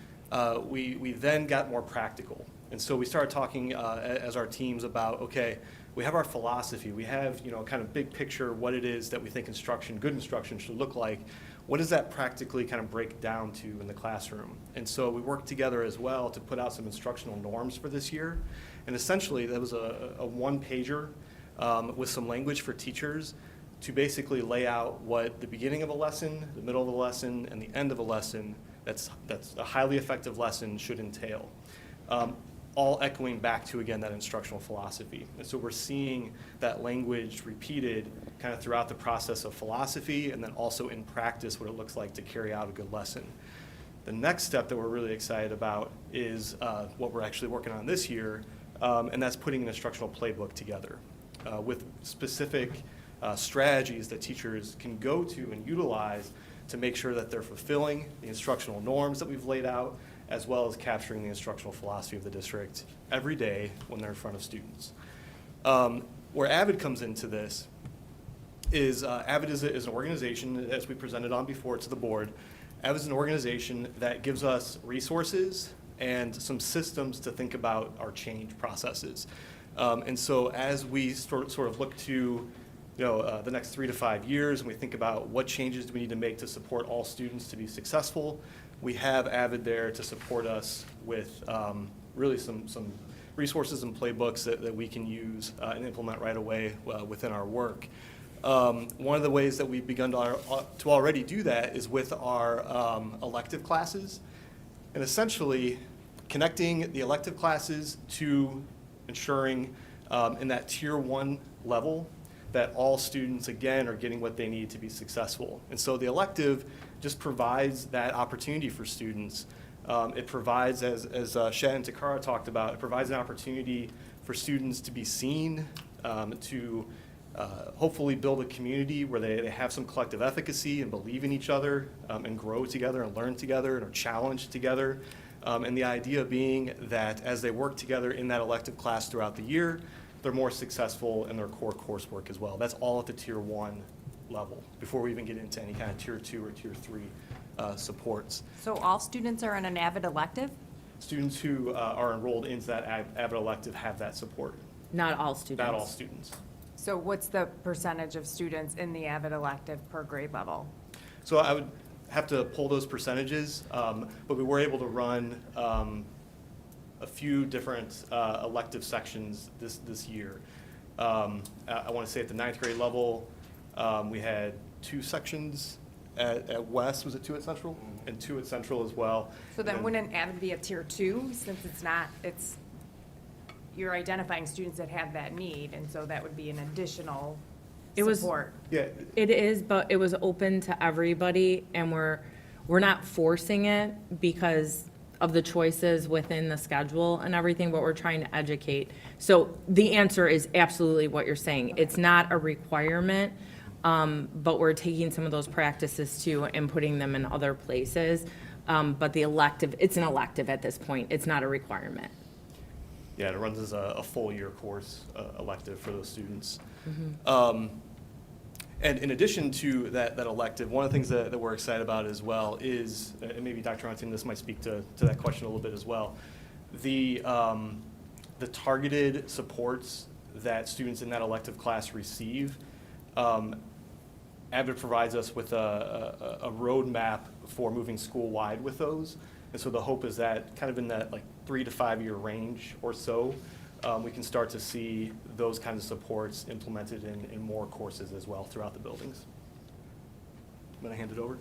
we then got more practical. And so we started talking as our teams about, okay, we have our philosophy, we have, kind of big picture what it is that we think good instruction should look like. What does that practically kind of break down to in the classroom? And so we worked together as well to put out some instructional norms for this year. And essentially, that was a one-pager with some language for teachers to basically lay out what the beginning of a lesson, the middle of a lesson, and the end of a lesson that's a highly effective lesson should entail. All echoing back to, again, that instructional philosophy. And so we're seeing that language repeated kind of throughout the process of philosophy and then also in practice what it looks like to carry out a good lesson. The next step that we're really excited about is what we're actually working on this year, and that's putting an instructional playbook together with specific strategies that teachers can go to and utilize to make sure that they're fulfilling the instructional norms that we've laid out, as well as capturing the instructional philosophy of the district every day when they're in front of students. Where AVID comes into this is AVID is an organization, as we presented on before to the board. AVID is an organization that gives us resources and some systems to think about our change processes. And so as we sort of look to the next 3 to 5 years, and we think about what changes do we need to make to support all students to be successful, we have AVID there to support us with really some resources and playbooks that we can use and implement right away within our work. One of the ways that we've begun to already do that is with our elective classes, and essentially connecting the elective classes to ensuring in that Tier 1 level that all students, again, are getting what they need to be successful. And so the elective just provides that opportunity for students. It provides, as Shed and Takara talked about, it provides an opportunity for students to be seen, to hopefully build a community where they have some collective efficacy and believe in each other and grow together and learn together and are challenged together. And the idea being that as they work together in that elective class throughout the year, they're more successful in their core coursework as well. That's all at the Tier 1 level before we even get into any kind of Tier 2 or Tier 3 supports.
So all students are in an AVID elective?
students who are enrolled into that Avid elective have that support,
Not all students.
not all students.
So what's the percentage of students in the Avid elective per grade level?
So I would have to pull those percentages, but we were able to run a few different elective sections this year. I want to say at the 9th grade level, we had 2 sections at West, was it 2 at Central? And 2 at Central as well.
So then
And
wouldn't Avid be a tier 2, since you're identifying students that have that need, and so that would be an additional
It was-
support?
Yeah,
It is, but it was open to everybody, and we're not forcing it because of the choices within the schedule and everything, but we're trying to educate. So the answer is absolutely what you're saying. It's not a requirement, but we're taking some of those practices too and putting them in other places. But the elective, it's an elective at this point. It's not a requirement.
yeah, it runs as a full year course elective for those students. And in addition to that elective, one of the things that we're excited about as well is, and maybe Dr. Huntington, this might speak to that question a little bit as well, the targeted supports that students in that elective class receive. Avid provides us with a roadmap for moving school-wide with those. And so the hope is that kind of in that like 3 to 5 year range or so, we can start to see those kinds of supports implemented in more courses as well throughout the buildings. I'm going to hand it over.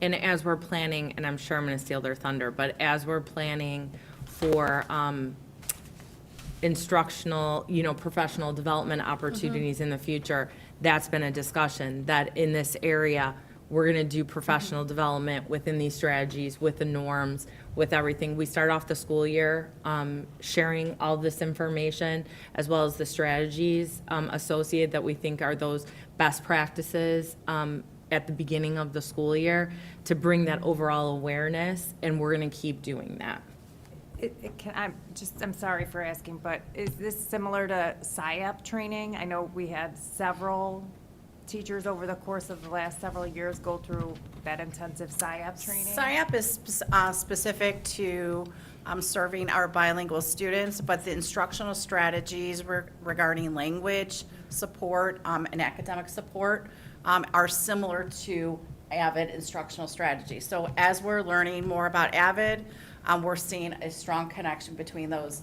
And as we're planning, and I'm sure I'm going to steal their thunder, but as we're planning for instructional, professional development opportunities in the future, that's been a discussion, that in this area, we're going to do professional development within these strategies, with the norms, with everything. We start off the school year sharing all this information, as well as the strategies associated that we think are those best practices at the beginning of the school year to bring that overall awareness, and we're going to keep doing that.
I'm sorry for asking, but is this similar to SIAP training? I know we had several teachers over the course of the last several years go through that intensive SIAP training?
SIAP is specific to serving our bilingual students, but the instructional strategies regarding language support and academic support are similar to AVID instructional strategies. So as we're learning more about AVID, we're seeing a strong connection between those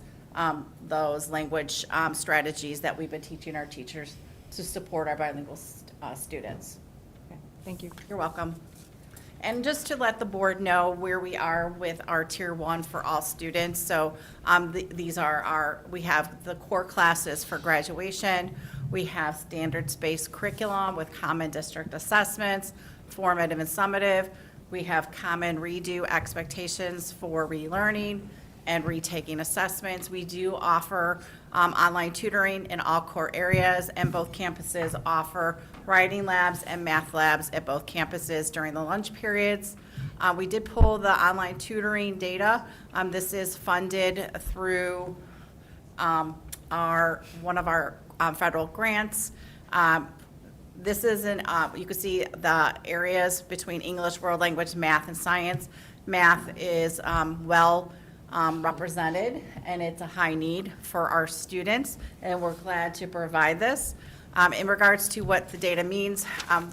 language strategies that we've been teaching our teachers to support our bilingual students.
Okay, thank you.
You're welcome. And just to let the board know where we are with our Tier 1 for all students. So these are we have the core classes for graduation. We have standards-based curriculum with common district assessments, formative and summative. We have common redo expectations for relearning and retaking assessments. We do offer online tutoring in all core areas, and both campuses offer writing labs and math labs at both campuses during the lunch periods. We did pull the online tutoring data. This is funded through one of our federal grants. This is you can see the areas between English, world language, math, and science. Math is represented, and it's a high need for our students, and we're glad to provide this. In regards to what the data means,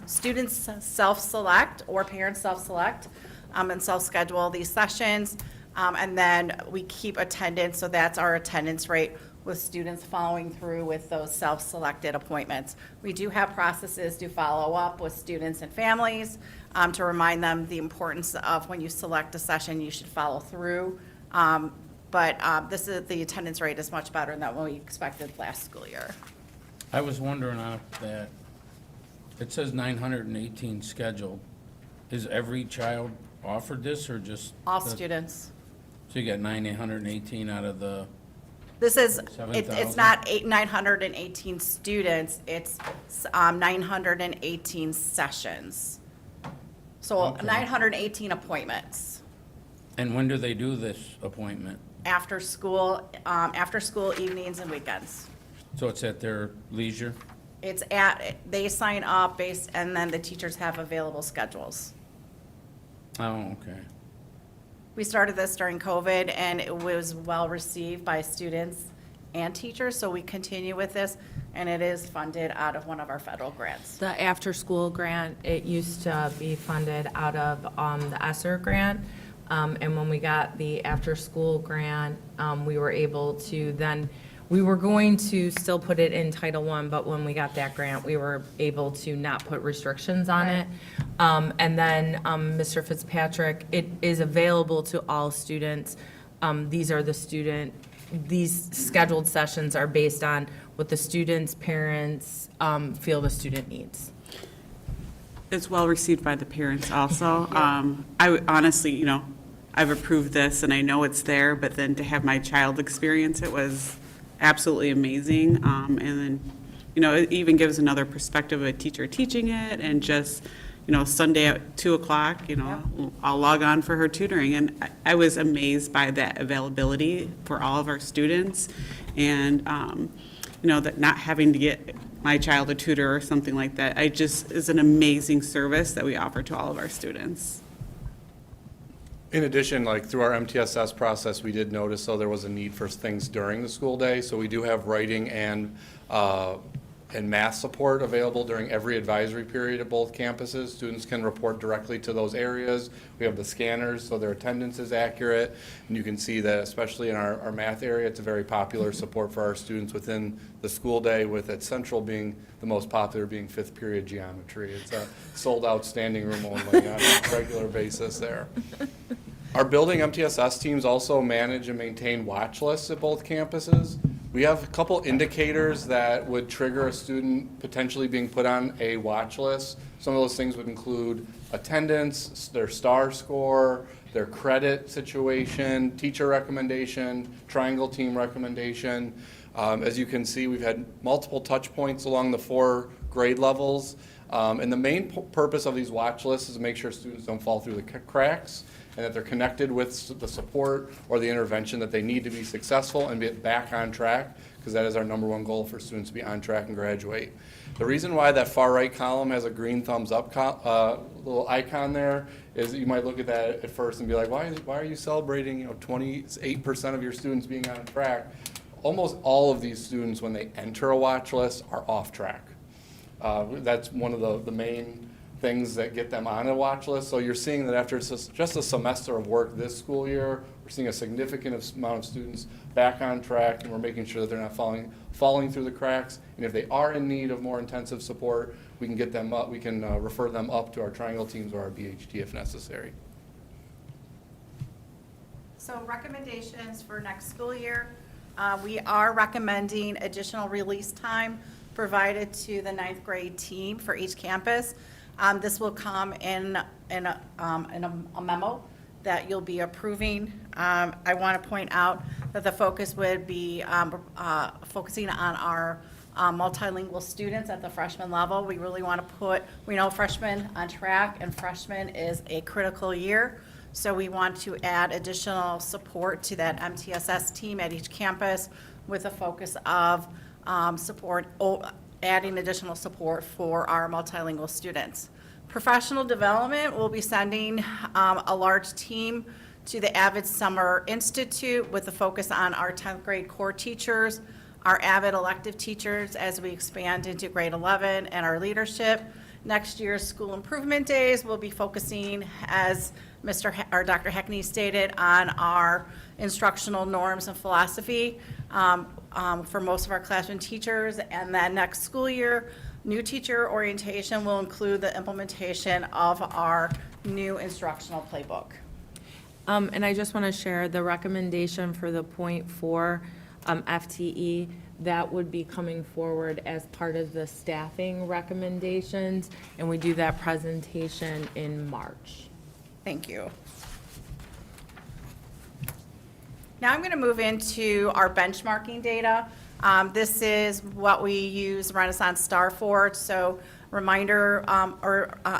students self-select or parents self-select and self-schedule these sessions, and then we keep attendance, so that's our attendance rate with students following through with those self-selected appointments. We do have processes to follow up with students and families to remind them the importance of when you select a session, you should follow through. But the attendance rate is much better than what we expected last school year.
I was wondering on that, it says 918 scheduled. Is every child offered this or just?
All students.
So you got 918 out of the,
This is, it's
7,000?
not 918 students, it's 918 sessions. So
Okay.
918 appointments.
and when do they do this appointment?
After school, evenings and weekends.
So it's at their leisure?
They sign up and then the teachers have available schedules.
Oh, okay.
We started this during COVID, and it was well-received by students and teachers, so we continue with this, and it is funded out of one of our federal grants.
The after-school grant, it used to be funded out of the ESSER grant. And when we got the after-school grant, we were able to then, we were going to still put it in Title I, but when we got that grant, we were able to not put restrictions on it. And then, Mr. Fitzpatrick, it is available to all students. These scheduled sessions are based on what the students' parents feel the student needs.
It's well received by the parents also. Honestly, I've approved this and I know it's there, but then to have my child experience it was absolutely amazing. And then, it even gives another perspective of a teacher teaching it, and just, Sunday at 2:00, I'll log on for her tutoring. And I was amazed by that availability for all of our students. And, that not having to get my child a tutor or something like that, is an amazing service that we offer to all of our students.
In addition, like through our MTSS process, we did notice, there was a need for things during the school day. So we do have writing and math support available during every advisory period at both campuses. Students can report directly to those areas. We have the scanners, so their attendance is accurate. And you can see that, especially in our math area, it's a very popular support for our students within the school day, with at Central being the most popular, being fifth period geometry. It's a sold-out standing room only on a regular basis there. Our building MTSS teams also manage and maintain watch lists at both campuses. We have a couple indicators that would trigger a student potentially being put on a watch list. Some of those things would include attendance, their STAR score, their credit situation, teacher recommendation, triangle team recommendation. As you can see, we've had multiple touch points along the 4 grade levels. And the main purpose of these watch lists is to make sure students don't fall through the cracks, and that they're connected with the support or the intervention that they need to be successful and get back on track, because that is our #1 goal for students to be on track and graduate. The reason why that far right column has a green thumbs up little icon there is you might look at that at first and be like, why are you celebrating 28% of your students being on track? Almost all of these students, when they enter a watch list, are off track. That's one of the main things that get them on a watch list. So you're seeing that after just a semester of work this school year, we're seeing a significant amount of students back on track, and we're making sure that they're not falling through the cracks. And if they are in need of more intensive support, we can get them up. We can refer them up to our triangle teams or our BHT if necessary.
So recommendations for next school year, we are recommending additional release time provided to the 9th grade team for each campus. This will come in a memo that you'll be approving. I want to point out that the focus would be focusing on our multilingual students at the freshman level. We really want to we know freshmen on track, and freshman is a critical year. So we want to add additional support to that MTSS team at each campus with a focus of adding additional support for our multilingual students. Professional development, will be sending a large team to the Avid Summer Institute with a focus on our 10th grade core teachers, our Avid elective teachers as we expand into grade 11, and our leadership. Next year's school improvement days will be focusing, as Dr. Heckney stated, on our instructional norms and philosophy for most of our classroom teachers. And then next school year, new teacher orientation will include the implementation of our new instructional playbook.
And I just want to share the recommendation for the .4 FTE. That would be coming forward as part of the staffing recommendations, and we do that presentation in March.
Thank you. Now I'm going to move into our benchmarking data. This is what we use Renaissance Star for. So reminder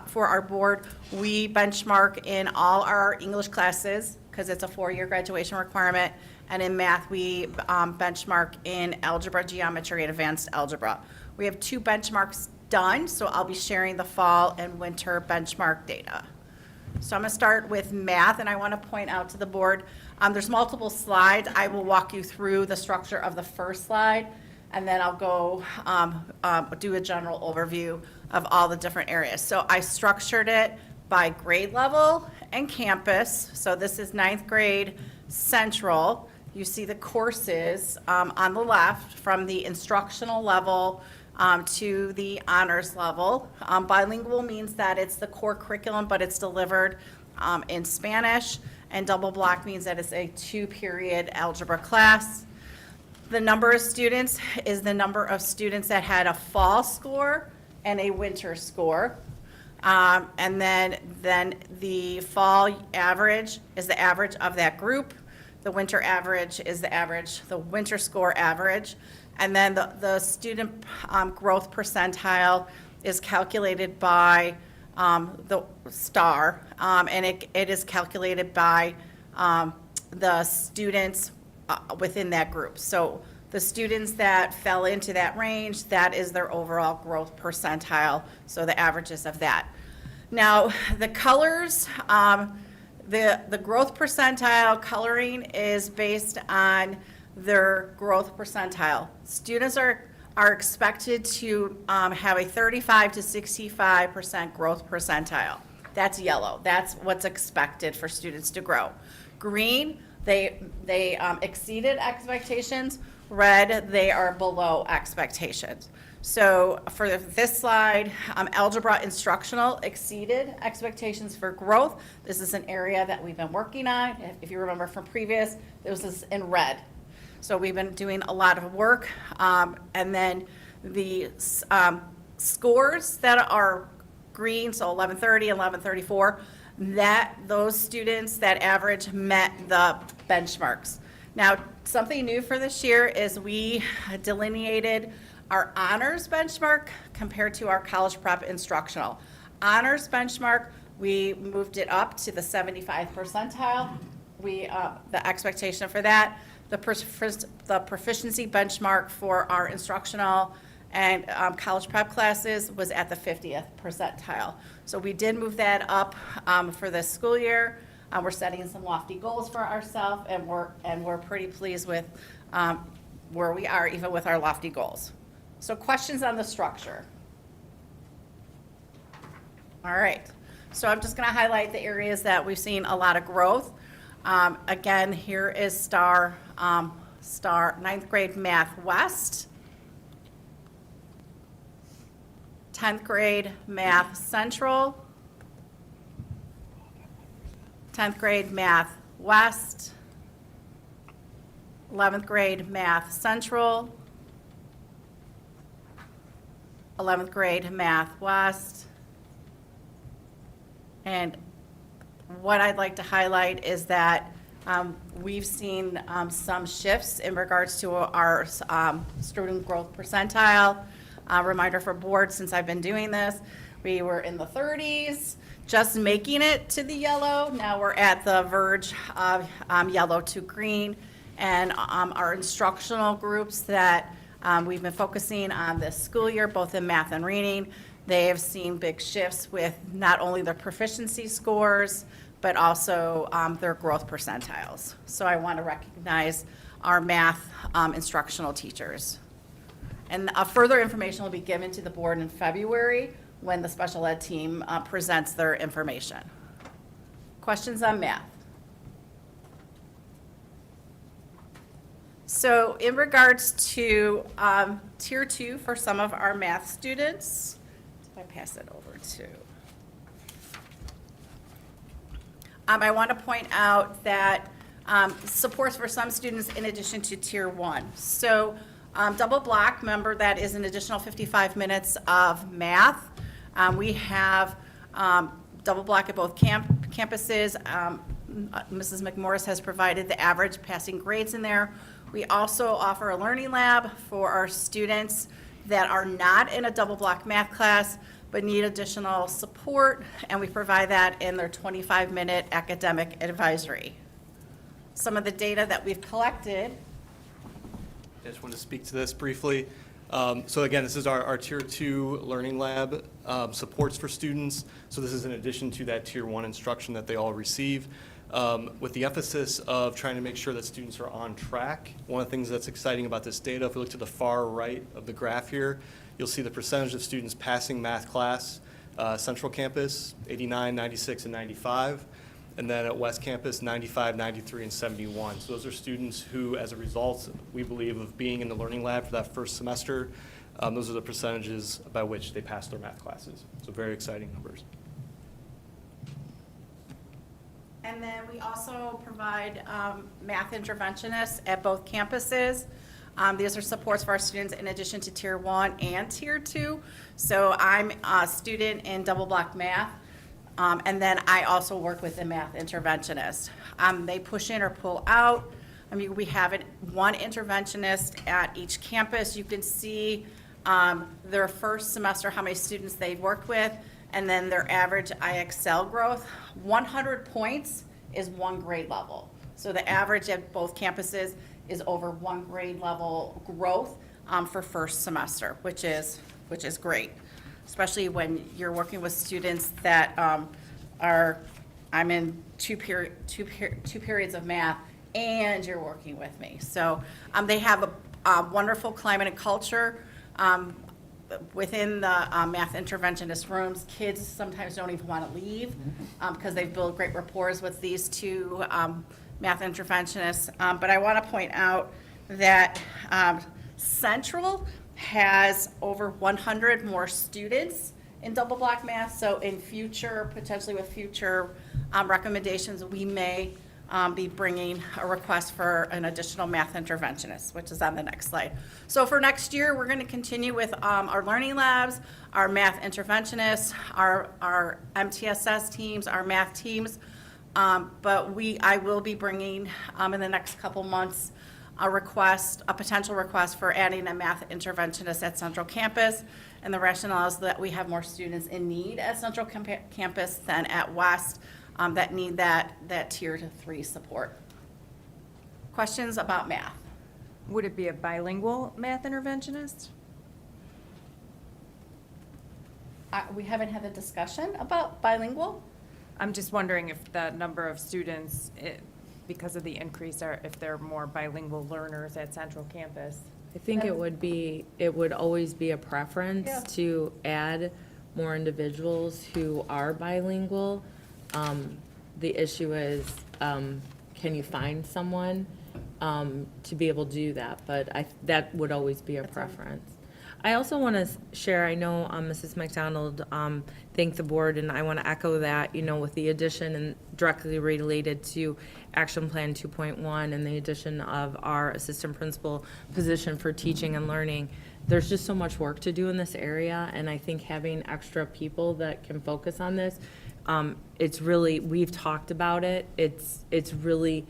for our board, we benchmark in all our English classes because it's a 4-year graduation requirement. And in math, we benchmark in algebra, geometry, and advanced algebra. We have 2 benchmarks done, so I'll be sharing the fall and winter benchmark data. So I'm going to start with math, and I want to point out to the board, there's multiple slides. I will walk you through the structure of the first slide, and then I'll go do a general overview of all the different areas. So I structured it by grade level and campus. So this is ninth grade central. You see the courses on the left from the instructional level to the honors level. Bilingual means that it's the core curriculum, but it's delivered in Spanish, and double block means that it's a 2-period algebra class. The number of students is the number of students that had a fall score and a winter score. And then the fall average is the average of that group. The winter average is the winter score average. And then the student growth percentile is calculated by the star, and it is calculated by the students within that group. So the students that fell into that range, that is their overall growth percentile, so the averages of that. Now, the colors, the growth percentile coloring is based on their growth percentile. Students are expected to have a 35 to 65% growth percentile. That's yellow. That's what's expected for students to grow. Green, they exceeded expectations. Red, they are below expectations. So for this slide, algebra instructional exceeded expectations for growth. This is an area that we've been working on. If you remember from previous, this is in red. So we've been doing a lot of work. And then the scores that are green, so 1130, 1134, those students that average met the benchmarks. Now, something new for this year is we delineated our honors benchmark compared to our college prep instructional. Honors benchmark, we moved it up to the 75th percentile. The expectation for that. The proficiency benchmark for our instructional and college prep classes was at the 50th percentile. So we did move that up for this school year. We're setting some lofty goals for ourselves, and we're pretty pleased with where we are, even with our lofty goals. So questions on the structure? All right. So I'm just going to highlight the areas that we've seen a lot of growth. Again, here is star 9th grade math west, 10th grade math central, 10th grade math west, 11th grade math central, 11th grade math west. And what I'd like to highlight is that we've seen some shifts in regards to our student growth percentile. Reminder for board, since I've been doing this, we were in the 30s, just making it to the yellow. Now we're at the verge of yellow to green. And our instructional groups that we've been focusing on this school year, both in math and reading, they have seen big shifts with not only their proficiency scores, but also their growth percentiles. So I want to recognize our math instructional teachers. And further information will be given to the board in February when the special ed team presents their information. Questions on math? So in regards to Tier 2 for some of our math students, if I pass it over to, I want to point out that supports for some students in addition to Tier 1. So double block, remember that is an additional 55 minutes of math. We have double block at both campuses. Mrs. McMorris has provided the average passing grades in there. We also offer a learning lab for our students that are not in a double block math class but need additional support, and we provide that in their 25-minute academic advisory. Some of the data that we've collected.
I just want to speak to this briefly. So again, this is our Tier 2 Learning Lab supports for students. So this is in addition to that Tier 1 instruction that they all receive. With the emphasis of trying to make sure that students are on track. One of the things that's exciting about this data, if we look to the far right of the graph here, you'll see the percentage of students passing math class. Central Campus, 89, 96, and 95. And then at West Campus, 95, 93, and 71. So those are students who, as a result, we believe, of being in the Learning Lab for that first semester, those are the percentages by which they pass their math classes. So very exciting numbers.
And then we also provide math interventionists at both campuses. These are supports for our students in addition to Tier 1 and Tier 2. So I'm a student in double block math, and then I also work with a math interventionist. They push in or pull out. I mean, we have one interventionist at each campus. You can see their first semester, how many students they've worked with, and then their average IXL growth. 100 points is 1 grade level. So the average at both campuses is over 1 grade level growth for first semester, which is great, especially when you're working with students that I'm in two periods of math, and you're working with me. So they have a wonderful climate and culture. Within the math interventionist rooms, kids sometimes don't even want to leave because they've built great rapport with these two math interventionists. But I want to point out that Central has over 100 more students in double block math. So in future, potentially with future recommendations, we may be bringing a request for an additional math interventionist, which is on the next slide. So for next year, we're going to continue with our learning labs, our math interventionists, our MTSS teams, our math teams. But I will be bringing in the next couple months a potential request for adding a math interventionist at Central Campus. And the rationale is that we have more students in need at Central Campus than at West that need that Tier 3 support. Questions about math?
Would it be a bilingual math interventionist?
We haven't had a discussion about bilingual.
I'm just wondering if the number of students, because of the increase, if they're more bilingual learners at Central Campus.
I think it would always be a preference
Yeah.
to add more individuals who are bilingual. The issue is, can you find someone to be able to do that? But that would always be a preference. I also want to share, I know Mrs. McDonald thanked the board, and I want to echo that, with the addition and directly related to Action Plan 2.1 and the addition of our assistant principal position for teaching and learning. There's just so much work to do in this area, and I think having extra people that can focus on this, it's really, we've talked about it, it's really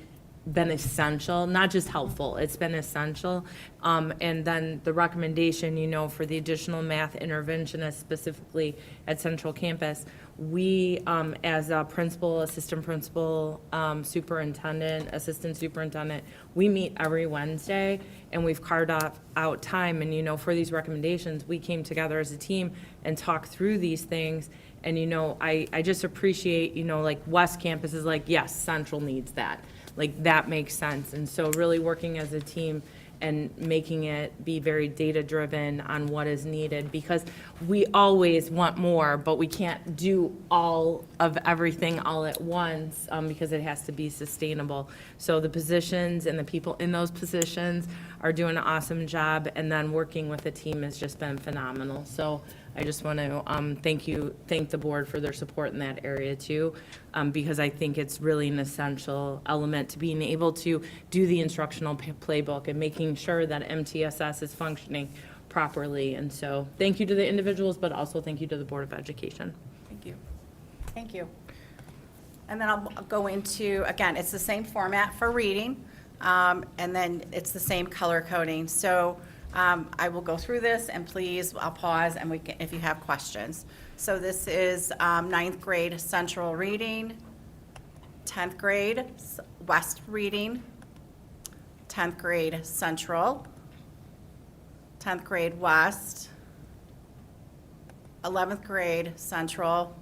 been essential, not just helpful, it's been essential. And then the recommendation, for the additional math interventionist specifically at Central Campus, we, as a principal, assistant principal, superintendent, assistant superintendent, we meet every Wednesday, and we've carved out time, and, for these recommendations, we came together as a team and talked through these things. And, I just appreciate, like West Campus is like, yes, Central needs that. Like, that makes sense. And so really working as a team and making it be very data-driven on what is needed, because we always want more, but we can't do all of everything all at once, because it has to be sustainable. So the positions and the people in those positions are doing an awesome job, and then working with the team has just been phenomenal. So I just want to thank the board for their support in that area too, because I think it's really an essential element to being able to do the instructional playbook and making sure that MTSS is functioning properly. And so thank you to the individuals, but also thank you to the Board of Education.
Thank you. Thank you. And then I'll go into, again, it's the same format for reading, and then it's the same color coding. So I will go through this, and please, I'll pause, and if you have questions. So this is 9th grade Central reading, 10th grade West reading, 10th grade Central, 10th grade West, 11th grade Central,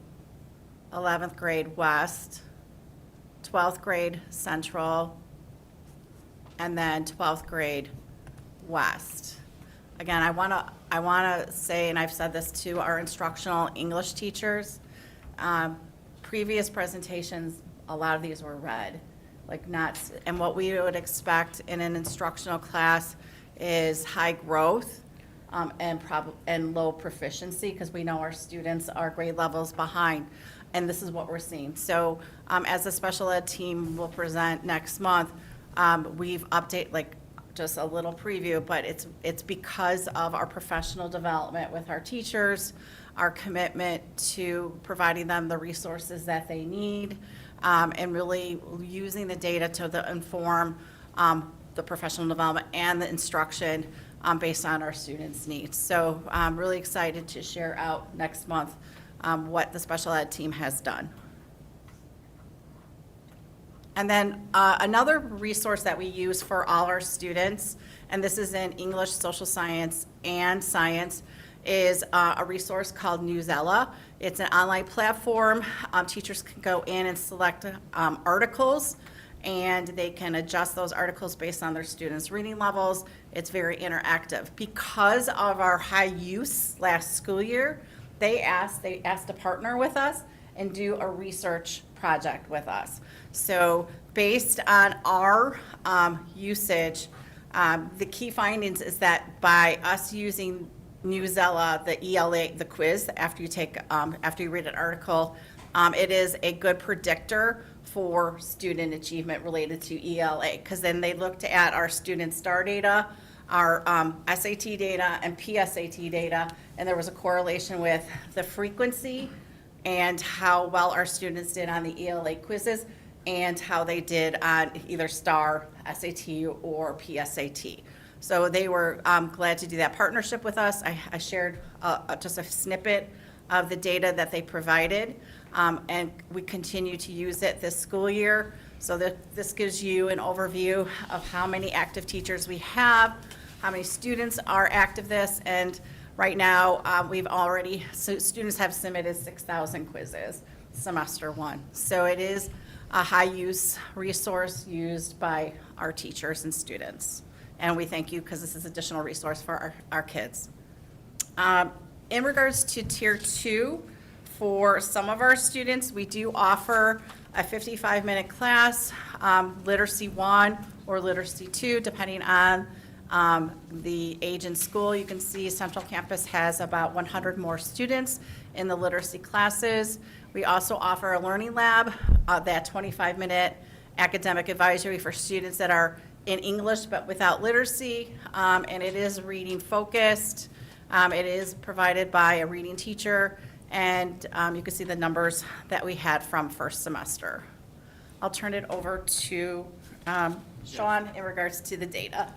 11th grade West, 12th grade Central, and then 12th grade West. Again, I want to say, and I've said this to our instructional English teachers, previous presentations, a lot of these were red, and what we would expect in an instructional class is high growth and low proficiency, because we know our students are grade levels behind, and this is what we're seeing. So as the special ed team will present next month, we've updated, just a little preview, but it's because of our professional development with our teachers, our commitment to providing them the resources that they need, and really using the data to inform the professional development and the instruction based on our students' needs. So I'm really excited to share out next month what the special ed team has done. And then another resource that we use for all our students, and this is in English, social science, and science, is a resource called Newsella. It's an online platform. Teachers can go in and select articles, and they can adjust those articles based on their students' reading levels. It's very interactive. Because of our high use last school year, they asked to partner with us and do a research project with us. So based on our usage, the key findings is that by us using Newsella, the ELA, the quiz, after you read an article, it is a good predictor for student achievement related to ELA, because then they looked at our student STAR data, our SAT data, and PSAT data, and there was a correlation with the frequency and how well our students did on the ELA quizzes and how they did on either STAR, SAT, or PSAT. So they were glad to do that partnership with us. I shared just a snippet of the data that they provided, and we continue to use it this school year. So this gives you an overview of how many active teachers we have, how many students are active this, and right now students have submitted 6,000 quizzes semester one. So it is a high-use resource used by our teachers and students. And we thank you because this is additional resource for our kids. In regards to Tier 2, for some of our students, we do offer a 55-minute class, Literacy 1 or Literacy 2, depending on the age in school. You can see Central Campus has about 100 more students in the literacy classes. We also offer a learning lab, that 25-minute academic advisory for students that are in English but without literacy, and it is reading focused. It is provided by a reading teacher, and you can see the numbers that we had from first semester. I'll turn it over to Sean in regards to the data.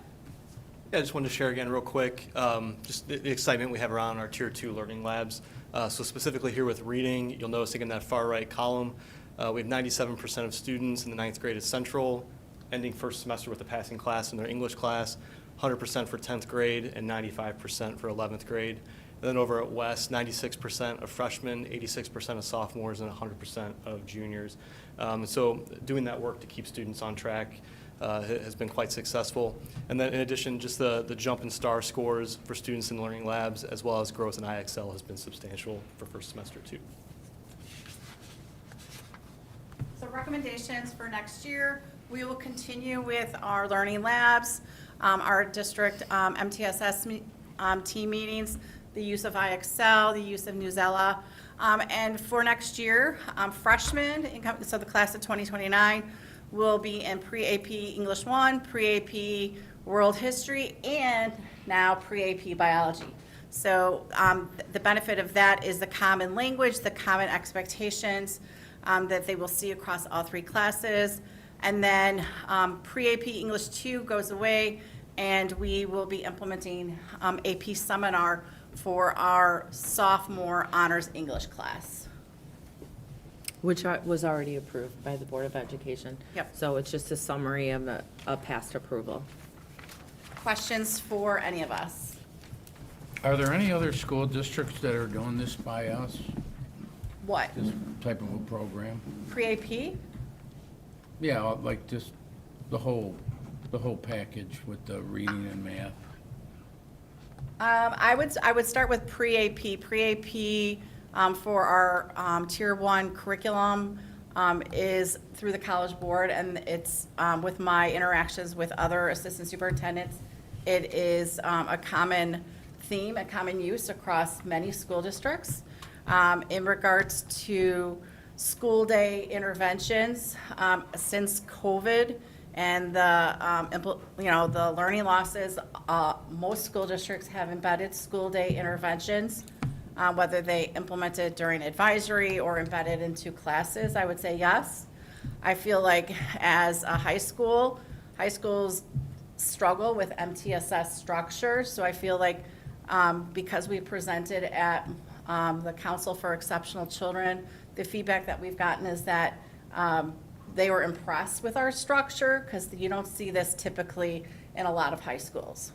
Yeah, I just wanted to share again real quick, just the excitement we have around our Tier 2 learning labs. So specifically here with reading, you'll notice again that far right column, we have 97% of students in the 9th grade at Central, ending first semester with a passing class in their English class, 100% for 10th grade, and 95% for 11th grade. And then over at West, 96% of freshmen, 86% of sophomores, and 100% of juniors. So doing that work to keep students on track has been quite successful. And then in addition, just the jump in STAR scores for students in learning labs, as well as growth in IXL, has been substantial for first semester too.
So recommendations for next year, we will continue with our learning labs, our district MTSS team meetings, the use of IXL, the use of Newsella. And for next year, freshmen, so the class of 2029, will be in pre-AP English 1, pre-AP World History, and now pre-AP Biology. So the benefit of that is the common language, the common expectations that they will see across all three classes. And then pre-AP English 2 goes away, and we will be implementing AP Seminar for our sophomore honors English class.
Which was already approved by the Board of Education.
Yep.
So it's just a summary of a past approval.
Questions for any of us?
Are there any other school districts that are doing this by us,
What?
this type of a program?
Pre-AP?
Yeah, like just the whole package with the reading and math.
I would start with pre-AP. Pre-AP for our Tier 1 curriculum is through the College Board, and it's with my interactions with other assistant superintendents. It is a common theme, a common use across many school districts. In regards to school day interventions, since COVID and the learning losses, most school districts have embedded school day interventions, whether they implemented during advisory or embedded into classes. I would say yes. I feel like as a high schools struggle with MTSS structure, so I feel like because we presented at the Council for Exceptional Children, the feedback that we've gotten is that they were impressed with our structure, because you don't see this typically in a lot of high schools.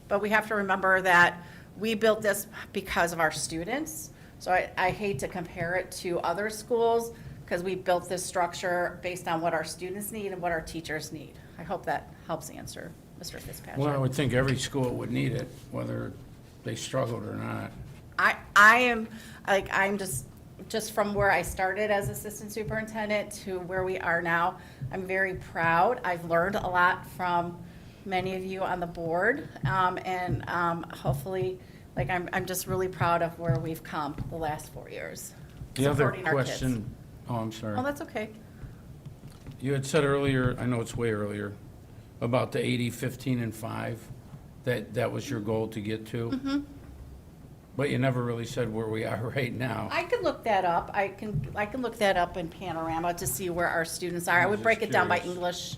But we have to remember that we built this because of our students. So I hate to compare it to other schools, because we built this structure based on what our students need and what our teachers need. I hope that helps answer Mr. Fitzpatrick.
Well, I would think every school would need it, whether they struggled or not.
I'm just from where I started as assistant superintendent to where we are now, I'm very proud. I've learned a lot from many of you on the board, and hopefully, I'm just really proud of where we've come the last 4 years.
The other
supporting our kids.
question, oh, I'm sorry.
Oh, that's okay.
You had said earlier, I know it's way earlier, about the 80, 15, and 5, that was your goal to get to?
Mm-hmm.
But you never really said where we are right now.
I could look that up. I can look that up in Panorama to see where our students are. I
I was
would break
just
it down by
curious.
English,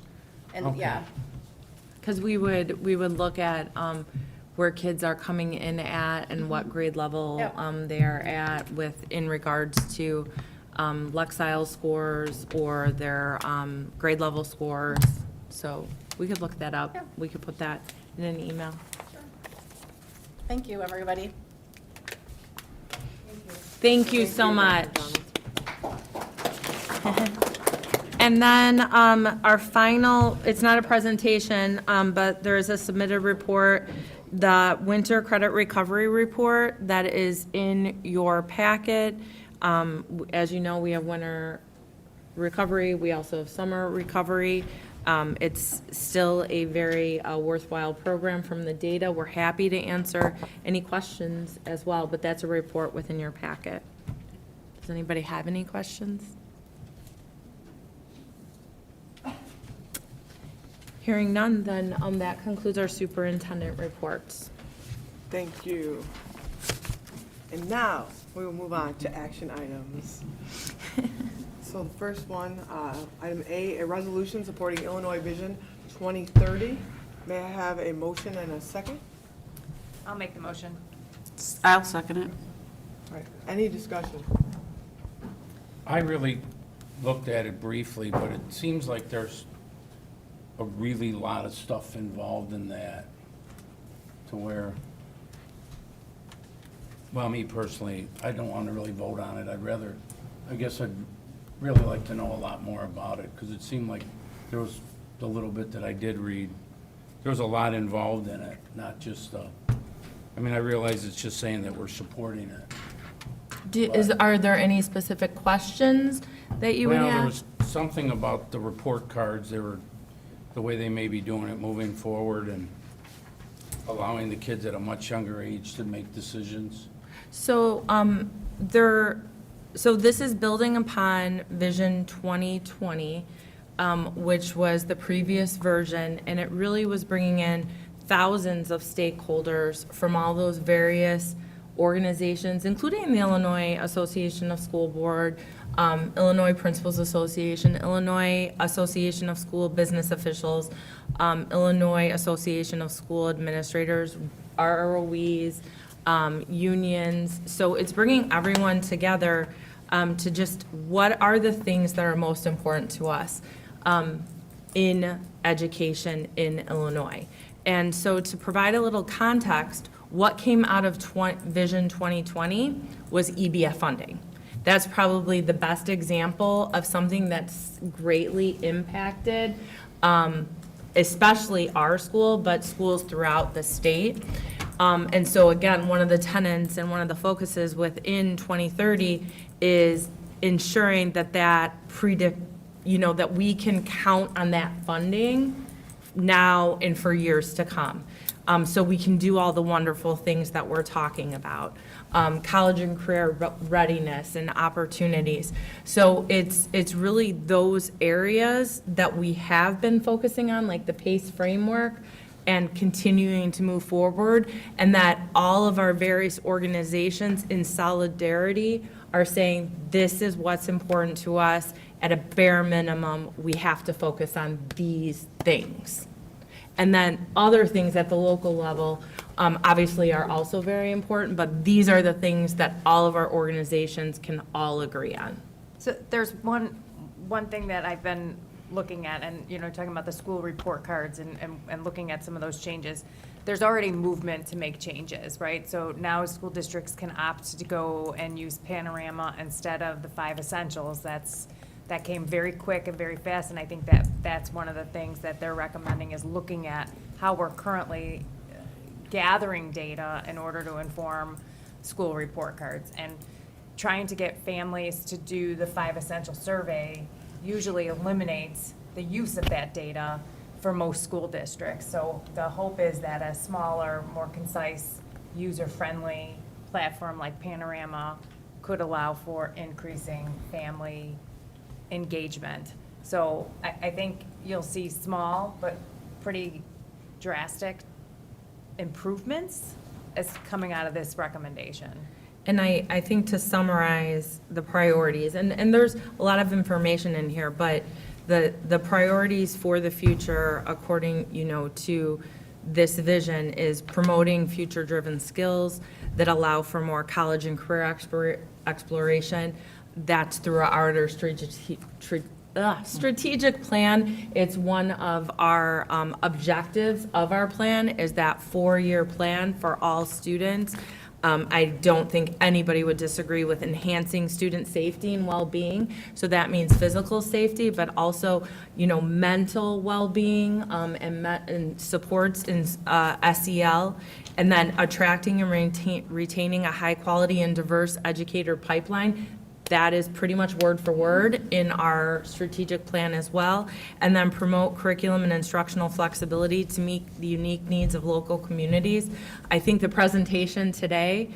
and
Okay.
yeah.
Because we would look at where kids are coming in at and what grade level
Yep.
they are at in regards to Lexile scores or their grade level scores. So we could look that up.
Yeah.
We could put that in an email.
Thank you, everybody.
Thank you so much.
And then our final, it's not a presentation, but there is a submitted report, the Winter Credit Recovery Report that is in your packet. As you know, we have winter recovery, we also have summer recovery. It's still a very worthwhile program from the data. We're happy to answer any questions as well, but that's a report within your packet. Does anybody have any questions? Hearing none, then that concludes our superintendent reports.
Thank you. And now, we will move on to action items. So the first one, item A resolution supporting Illinois Vision 2030. May I have a motion and a second?
I'll make the motion.
I'll second it.
All right, any discussion?
I really looked at it briefly, but it seems like there's a really lot of stuff involved in that to where, well, me personally, I don't want to really vote on it. I guess I'd really like to know a lot more about it, because it seemed like there was the little bit that I did read, there was a lot involved in it, not just, I realize it's just saying that we're supporting it.
Are there any specific questions that you would
Well, there
have?
was something about the report cards, the way they may be doing it moving forward and allowing the kids at a much younger age to make decisions.
So, so this is building upon Vision 2020, which was the previous version, and it really was bringing in thousands of stakeholders from all those various organizations, including the Illinois Association of School Board, Illinois Principals Association, Illinois Association of School Business Officials, Illinois Association of School Administrators, ROEs, unions. So it's bringing everyone together to just, what are the things that are most important to us? in education in Illinois. And so to provide a little context, what came out of Vision 2020 was EBF funding. That's probably the best example of something that's greatly impacted, especially our school, but schools throughout the state. And so again, one of the tenets and one of the focuses within 2030 is ensuring that that that we can count on that funding now and for years to come. So we can do all the wonderful things that we're talking about, college and career readiness and opportunities. So it's really those areas that we have been focusing on, like the PACE framework, and continuing to move forward, and that all of our various organizations in solidarity are saying, this is what's important to us. At a bare minimum, we have to focus on these things. And then other things at the local level, obviously are also very important, but these are the things that all of our organizations can all agree on.
So there's one thing that I've been looking at, and, talking about the school report cards and looking at some of those changes. There's already movement to make changes, right? So now school districts can opt to go and use Panorama instead of the 5 essentials. That came very quick and very fast, and I think that's one of the things that they're recommending is looking at how we're currently gathering data in order to inform school report cards. And trying to get families to do the 5 essential survey usually eliminates the use of that data for most school districts. So the hope is that a smaller, more concise, user-friendly platform like Panorama could allow for increasing family engagement. So I think you'll see small but pretty drastic improvements as coming out of this recommendation.
And I think to summarize the priorities, and there's a lot of information in here, but the priorities for the future, according, to this vision, is promoting future-driven skills that allow for more college and career exploration. That's through our strategic plan. It's one of our objectives of our plan, is that 4-year plan for all students. I don't think anybody would disagree with enhancing student safety and well-being. So that means physical safety, but also, mental well-being and supports in SEL, and then attracting and retaining a high-quality and diverse educator pipeline. That is pretty much word for word in our strategic plan as well. And then promote curriculum and instructional flexibility to meet the unique needs of local communities. I think the presentation today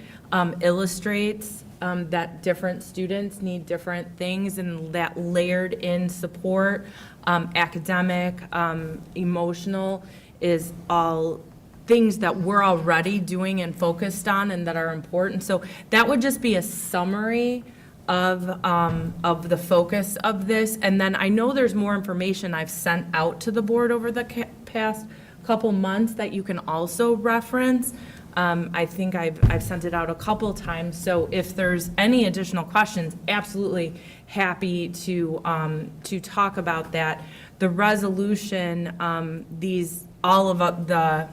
illustrates that different students need different things, and that layered in support, academic, emotional, is all things that we're already doing and focused on and that are important. So that would just be a summary of the focus of this. And then I know there's more information I've sent out to the board over the past couple months that you can also reference. I think I've sent it out a couple times. So if there's any additional questions, absolutely happy to talk about that. The resolution, all of the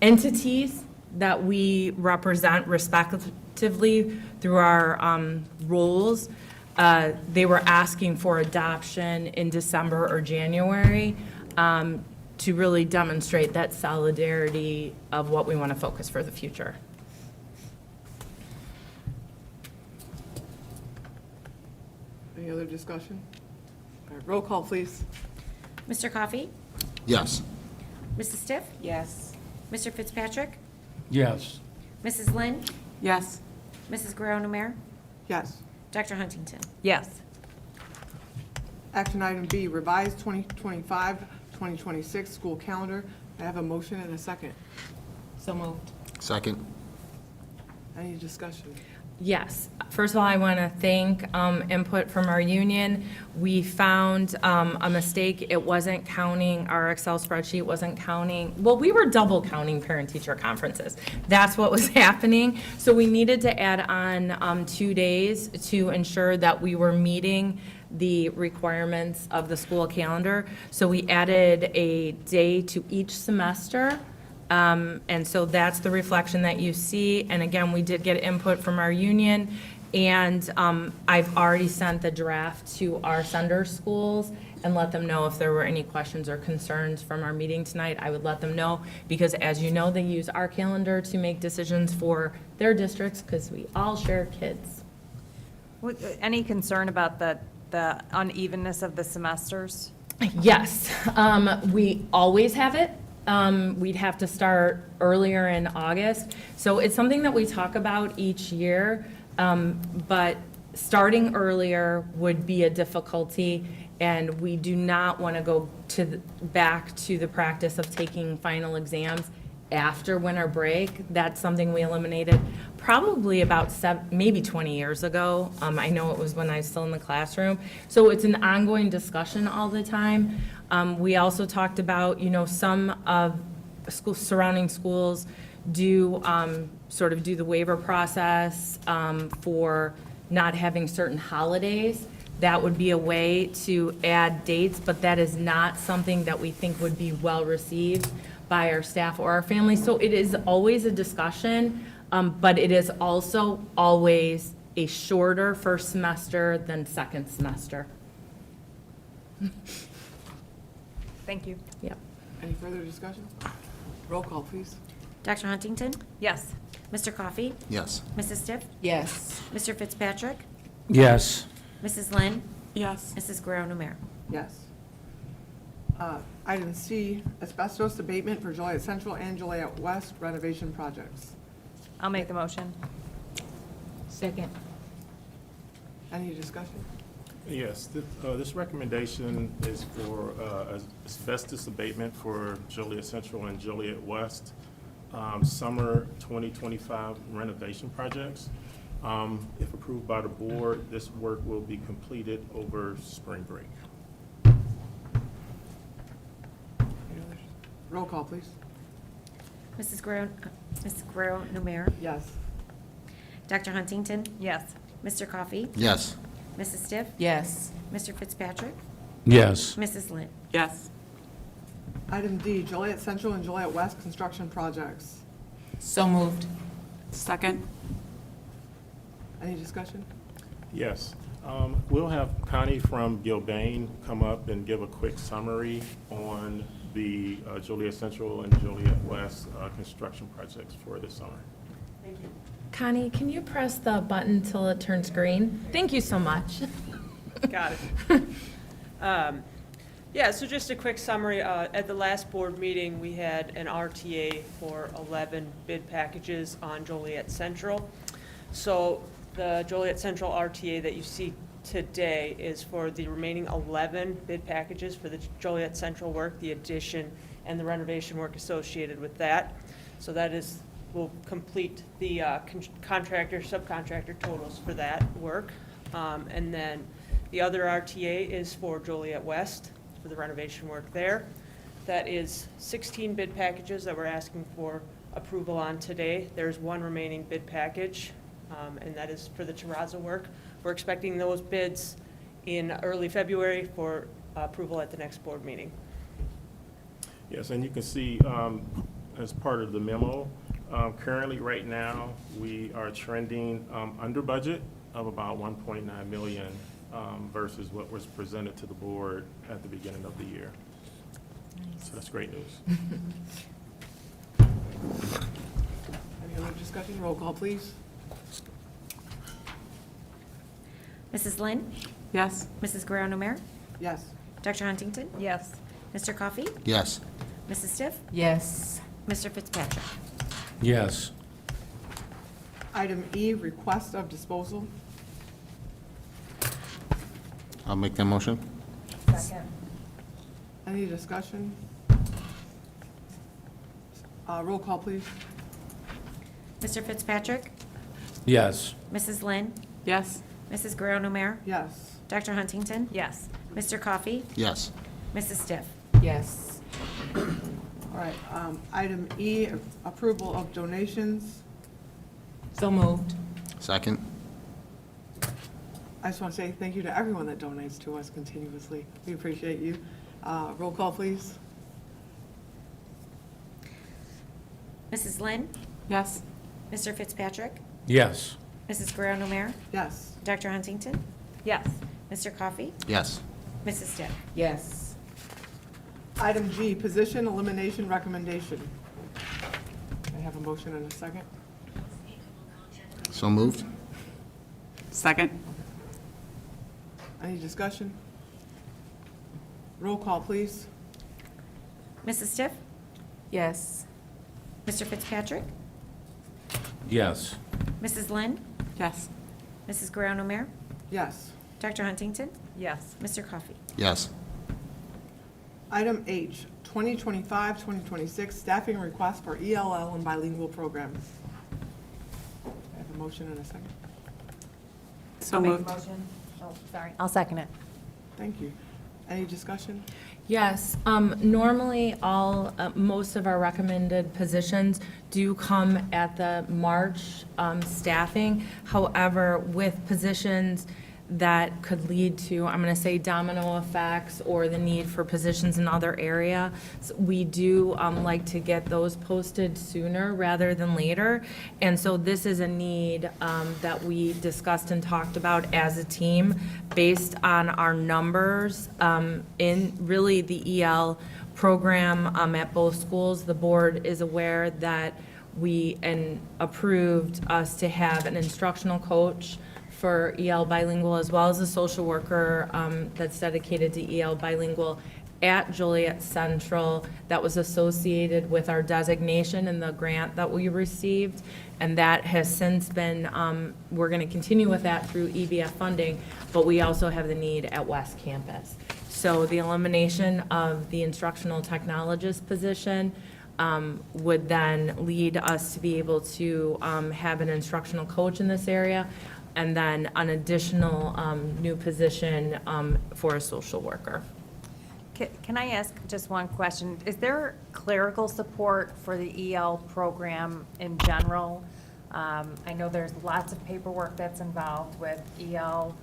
entities that we represent respectively through our roles, they were asking for adoption in December or January to really demonstrate that solidarity of what we want to focus for the future.
Any other discussion? All right, roll call, please.
Mr. Coffey?
Yes.
Mrs. Stiff?
Yes.
Mr. Fitzpatrick?
Yes.
Mrs. Lynn?
Yes.
Mrs. Guerrero-Numer?
Yes.
Dr. Huntington?
Yes.
Action item B, revised 2025-2026 school calendar. I have a motion and a second.
So moved.
Second.
Any discussion?
Yes. First of all, I want to thank input from our union. We found a mistake. It wasn't counting, our Excel spreadsheet wasn't counting, well, we were double counting parent-teacher conferences. That's what was happening. So we needed to add on 2 days to ensure that we were meeting the requirements of the school calendar. So we added a day to each semester. And so that's the reflection that you see. And again, we did get input from our union. And I've already sent the draft to our sender schools and let them know if there were any questions or concerns from our meeting tonight. I would let them know, because as you know, they use our calendar to make decisions for their districts, because we all share kids.
Any concern about the unevenness of the semesters?
Yes, we always have it. We'd have to start earlier in August. So it's something that we talk about each year, but starting earlier would be a difficulty, and we do not want to go back to the practice of taking final exams after winter break. That's something we eliminated probably about maybe 20 years ago. I know it was when I was still in the classroom. So it's an ongoing discussion all the time. We also talked about, some of surrounding schools do sort of do the waiver process for not having certain holidays. That would be a way to add dates, but that is not something that we think would be well-received by our staff or our families. So it is always a discussion, but it is also always a shorter first semester than second semester.
Thank you.
Yep.
Any further discussion? Roll call, please.
Dr. Huntington?
Yes.
Mr. Coffey?
Yes.
Mrs. Stiff?
Yes.
Mr. Fitzpatrick?
Yes.
Mrs. Lynn?
Yes.
Mrs. Guerrero Numer?
Yes. Item C, asbestos abatement for Joliet Central and Joliet West renovation projects.
I'll make the motion.
Second.
Any discussion?
Yes, this recommendation is for asbestos abatement for Joliet Central and Joliet West summer 2025 renovation projects. If approved by the board, this work will be completed over spring break.
Roll call, please.
Mrs. Guerrero Numer?
Yes.
Dr. Huntington?
Yes.
Mr. Coffey?
Yes.
Mrs. Stiff?
Yes.
Mr. Fitzpatrick?
Yes.
Mrs. Lynn?
Yes.
Item D, Joliet Central and Joliet West construction projects.
So moved.
Second.
Any discussion?
Yes. We'll have Connie from Gilbane come up and give a quick summary on the Joliet Central and Joliet West construction projects for this summer.
Connie, can you press the button till it turns green? Thank you so much.
Got it. Yeah, so just a quick summary. At the last board meeting, we had an RTA for 11 bid packages on Joliet Central. So the Joliet Central RTA that you see today is for the remaining 11 bid packages for the Joliet Central work, the addition and the renovation work associated with that. So that will complete the contractor, subcontractor totals for that work. And then the other RTA is for Joliet West, for the renovation work there. That is 16 bid packages that we're asking for approval on today. There's one remaining bid package, and that is for the terrazzo work. We're expecting those bids in early February for approval at the next board meeting.
Yes, and you can see as part of the memo, currently right now, we are trending under budget of about 1.9 million versus what was presented to the board at the beginning of the year. So that's great news.
Any other discussion? Roll call, please.
Mrs. Lynn?
Yes.
Mrs. Guerrero Numer?
Yes.
Dr. Huntington?
Yes.
Mr. Coffey?
Yes.
Mrs. Stiff?
Yes.
Mr. Fitzpatrick?
Yes.
Item E, request of disposal.
I'll make that motion.
Second.
Any discussion? Roll call, please.
Mr. Fitzpatrick?
Yes.
Mrs. Lynn?
Yes.
Mrs. Guerrero Numer?
Yes.
Dr. Huntington?
Yes.
Mr. Coffey?
Yes.
Mrs. Stiff?
Yes.
All right, item E, approval of donations.
So moved.
Second.
I just want to say thank you to everyone that donates to us continuously. We appreciate you. Roll call, please.
Mrs. Lynn?
Yes.
Mr. Fitzpatrick?
Yes.
Mrs. Guerrero-Numer?
Yes.
Dr. Huntington?
Yes.
Mr. Coffey?
Yes.
Mrs. Stipp?
Yes.
Item G, position elimination recommendation. I have a motion and a second.
So moved?
Second?
Any discussion? Roll call, please.
Mrs. Stipp?
Yes.
Mr. Fitzpatrick?
Yes.
Mrs. Lynn?
Yes.
Mrs. Guerrero-Numer?
Yes.
Dr. Huntington?
Yes.
Mr. Coffey?
Yes.
Item H, 2025-2026 staffing request for ELL and bilingual programs. I have a motion and a second.
So moved.
Oh, sorry. I'll second it.
Thank you. Any discussion?
Yes, normally most of our recommended positions do come at the March staffing. However, with positions that could lead to, I'm going to say, domino effects or the need for positions in other areas, we do like to get those posted sooner rather than later. And so this is a need that we discussed and talked about as a team based on our numbers in really the EL program at both schools. The board is aware that we approved us to have an instructional coach for EL bilingual, as well as a social worker that's dedicated to EL bilingual at Joliet Central that was associated with our designation and the grant that we received. And that has since been, we're going to continue with that through EBF funding, but we also have the need at West Campus. So the elimination of the instructional technologist position would then lead us to be able to have an instructional coach in this area, and then an additional new position for a social worker.
Can I ask just one question? Is there clerical support for the EL program in general? I know there's lots of paperwork that's involved with EL,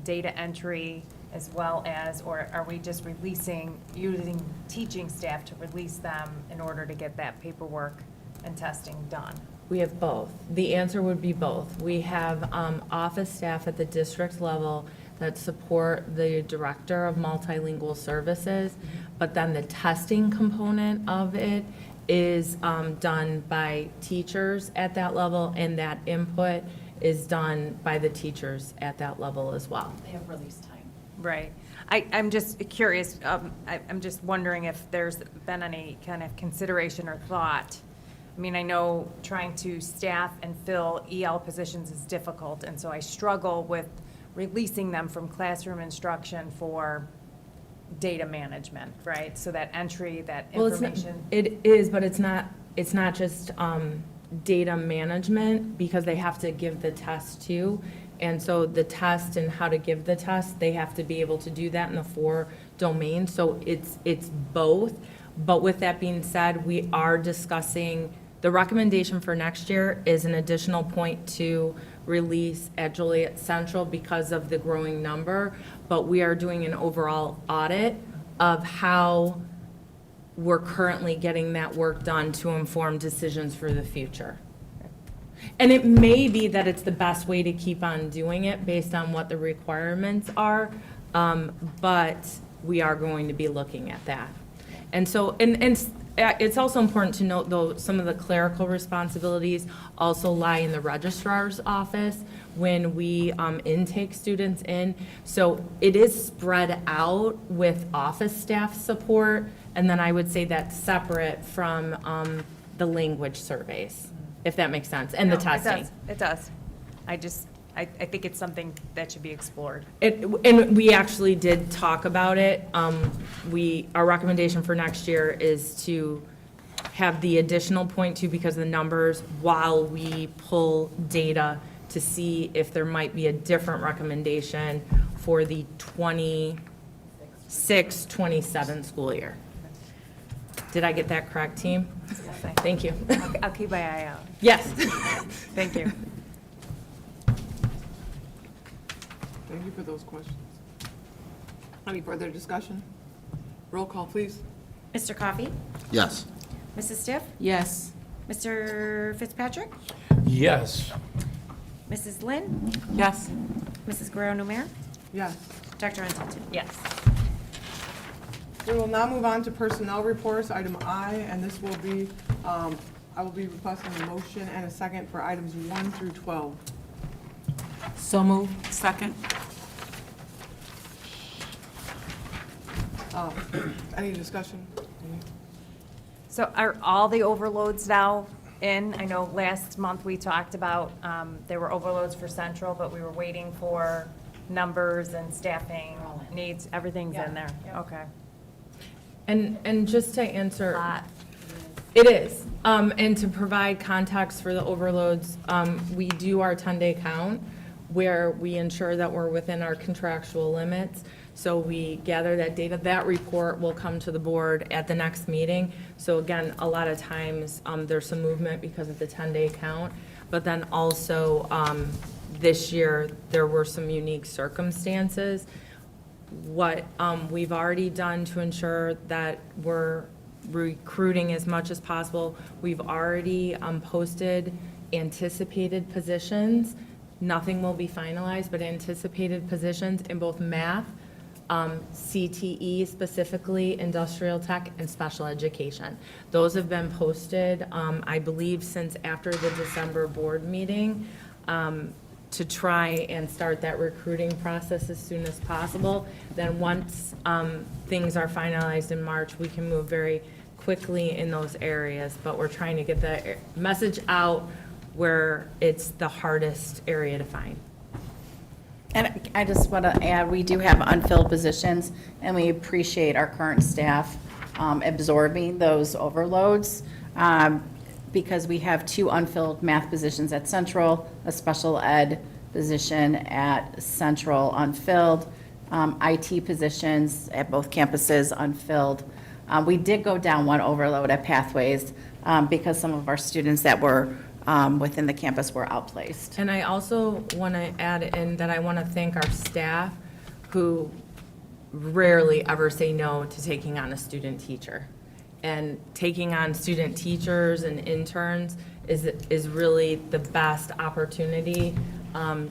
data entry, as well as, or are we just using teaching staff to release them in order to get that paperwork and testing done?
We have both. The answer would be both. We have office staff at the district level that support the director of multilingual services, but then the testing component of it is done by teachers at that level, and that input is done by the teachers at that level as well.
They have release time.
Right. I'm just curious, I'm just wondering if there's been any kind of consideration or thought. I mean, I know trying to staff and fill EL positions is difficult, and so I struggle with releasing them from classroom instruction for data management, right? So that entry, that
Well,
information.
it is, but it's not just data management, because they have to give the test too. And so the test and how to give the test, they have to be able to do that in the 4 domains. So it's both. But with that being said, we are discussing, the recommendation for next year is an additional .2 release at Joliet Central because of the growing number. But we are doing an overall audit of how we're currently getting that work done to inform decisions for the future. And it may be that it's the best way to keep on doing it based on what the requirements are, but we are going to be looking at that. And so, and it's also important to note, though, some of the clerical responsibilities also lie in the registrar's office when we intake students in. So it is spread out with office staff support, and then I would say that's separate from the language surveys, if that makes sense, and the testing.
It does. I think it's something that should be explored.
And we actually did talk about it. Our recommendation for next year is to have the additional .2 because of the numbers, while we pull data to see if there might be a different recommendation for the 26-27 school year. Did I get that correct, team? Thank you.
I'll keep my eye out.
Yes.
Thank you.
Thank you for those questions. Any further discussion? Roll call, please.
Mr. Coffey?
Yes.
Mrs. Stiff?
Yes.
Mr. Fitzpatrick?
Yes.
Mrs. Lynn?
Yes.
Mrs. Guerrero-Numer?
Yes.
Dr. Huntington?
Yes.
We will now move on to personnel reports, item I, and this will be, I will be requesting a motion and a second for items 1 through 12.
So moved.
Second?
Any discussion?
So are all the overloads now in? I know last month we talked about, there were overloads for Central, but we were waiting for numbers and staffing needs. Everything's in there? Okay.
And just to answer, it is, and to provide context for the overloads, we do our 10-day count where we ensure that we're within our contractual limits. So we gather that data. That report will come to the board at the next meeting. So again, a lot of times, there's some movement because of the 10-day count. But then also, this year, there were some unique circumstances. What we've already done to ensure that we're recruiting as much as possible, we've already posted anticipated positions. Nothing will be finalized, but anticipated positions in both math, CTE specifically, industrial tech, and special education. Those have been posted, I believe, since after the December board meeting, to try and start that recruiting process as soon as possible. Then once things are finalized in March, we can move very quickly in those areas. But we're trying to get the message out where it's the hardest area to find.
And I just want to add, we do have unfilled positions, and we appreciate our current staff absorbing those overloads, because we have 2 unfilled math positions at Central, a special ed position at Central unfilled, IT positions at both campuses unfilled. We did go down 1 overload at Pathways because some of our students that were within the campus were outplaced.
And I also want to add in that I want to thank our staff who rarely ever say no to taking on a student teacher. And taking on student teachers and interns is really the best opportunity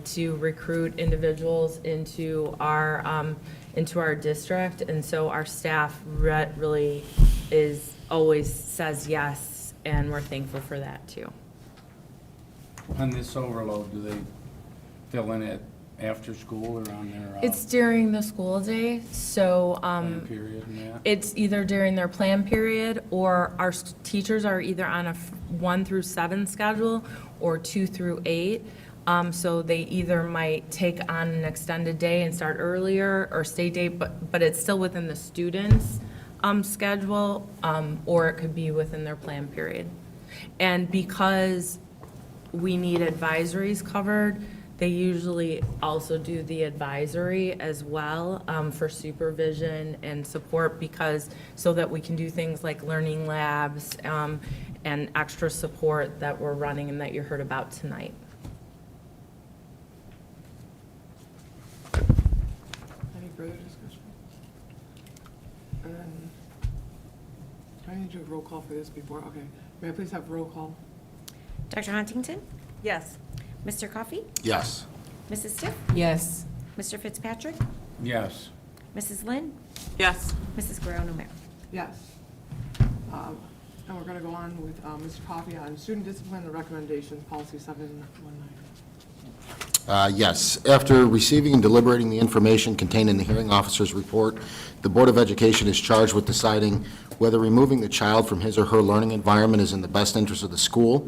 to recruit individuals into our district. And so our staff really always says yes, and we're thankful for that too.
On this overload, do they fill in it after school or on their?
It's during the school day, so
plan period and that?
it's either during their plan period, or our teachers are either on a 1 through 7 schedule or 2 through 8. So they either might take on an extended day and start earlier, or stay day, but it's still within the students' schedule, or it could be within their plan period. And because we need advisories covered, they usually also do the advisory as well, for supervision and support, so that we can do things like learning labs, and extra support that we're running and that you heard about tonight.
Any further discussion? And then, I need to do a roll call for this before, okay. May I please have roll call?
Dr. Huntington?
Yes.
Mr. Coffey?
Yes.
Mrs. Stiff?
Yes.
Mr. Fitzpatrick?
Yes.
Mrs. Lynn?
Yes.
Mrs. Guerrero-Numer?
Yes. And we're going to go on with Mr. Coffey on student discipline and recommendations, policy 719.
Yes. After receiving and deliberating the information contained in the hearing officer's report, the Board of Education is charged with deciding whether removing the child from his or her learning environment is in the best interest of the school,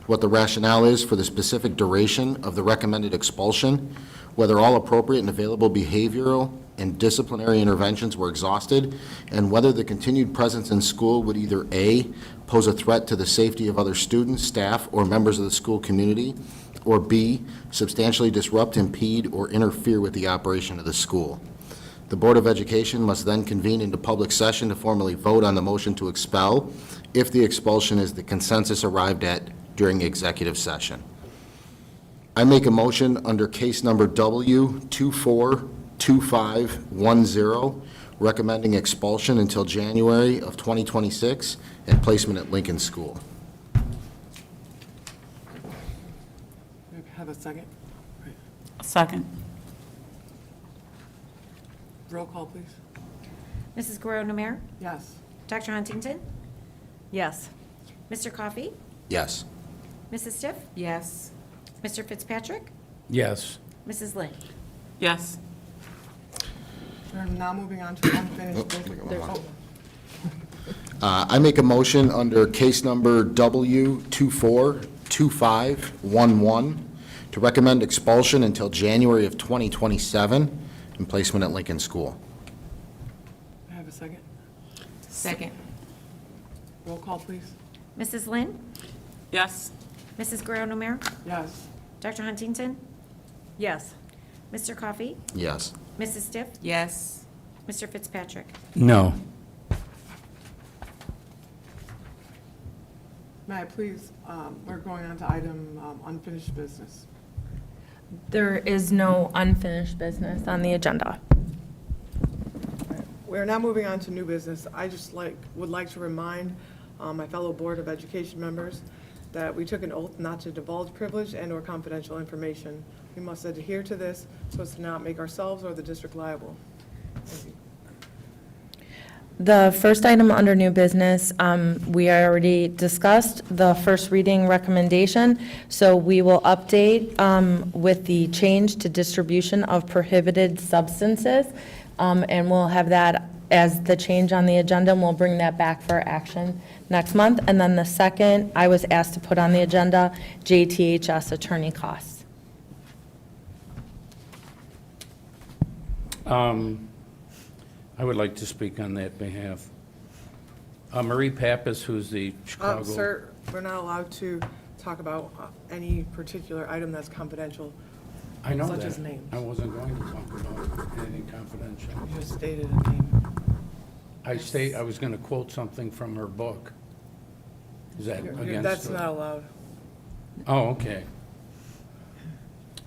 what the rationale is for the specific duration of the recommended expulsion, whether all appropriate and available behavioral and disciplinary interventions were exhausted, and whether the continued presence in school would either A, pose a threat to the safety of other students, staff, or members of the school community, or B, substantially disrupt, impede, or interfere with the operation of the school. The Board of Education must then convene into public session to formally vote on the motion to expel if the expulsion is the consensus arrived at during executive session. I make a motion under case number W242510, recommending expulsion until January of 2026 and placement at Lincoln School.
Have a second?
Second.
Roll call, please.
Mrs. Guerrero-Namere?
Yes.
Dr. Huntington?
Yes.
Mr. Coffey?
Yes.
Mrs. Stiff?
Yes.
Mr. Fitzpatrick?
Yes.
Mrs. Lynn?
Yes.
We're now moving on to unfinished business.
I make a motion under case number W242511 to recommend expulsion until January of 2027 and placement at Lincoln School.
Have a second?
Second.
Roll call, please.
Mrs. Lynn?
Yes.
Mrs. Guerrero-Namere?
Yes.
Dr. Huntington?
Yes.
Mr. Coffey?
Yes.
Mrs. Stiff?
Yes.
Mr. Fitzpatrick?
No.
May I please, we're going on to item unfinished business.
There is no unfinished business on the agenda.
We're now moving on to new business. I just would like to remind my fellow Board of Education members that we took an oath not to divulge privileged and/or confidential information. We must adhere to this so as to not make ourselves or the district liable. Thank you.
The first item under new business, we already discussed the first reading recommendation, so we will update with the change to distribution of prohibited substances, and we'll have that as the change on the agenda, and we'll bring that back for action next month. And then the second, I was asked to put on the agenda, JTHS attorney costs.
I would like to speak on that behalf. Marie Pappas, who's the Chicago...
Sir, we're not allowed to talk about any particular item that's confidential.
I know
Such
that.
as names.
I wasn't going to talk about anything confidential.
You just stated a name.
I was going to quote something from her book. Is that against...
That's not allowed.
Oh, okay.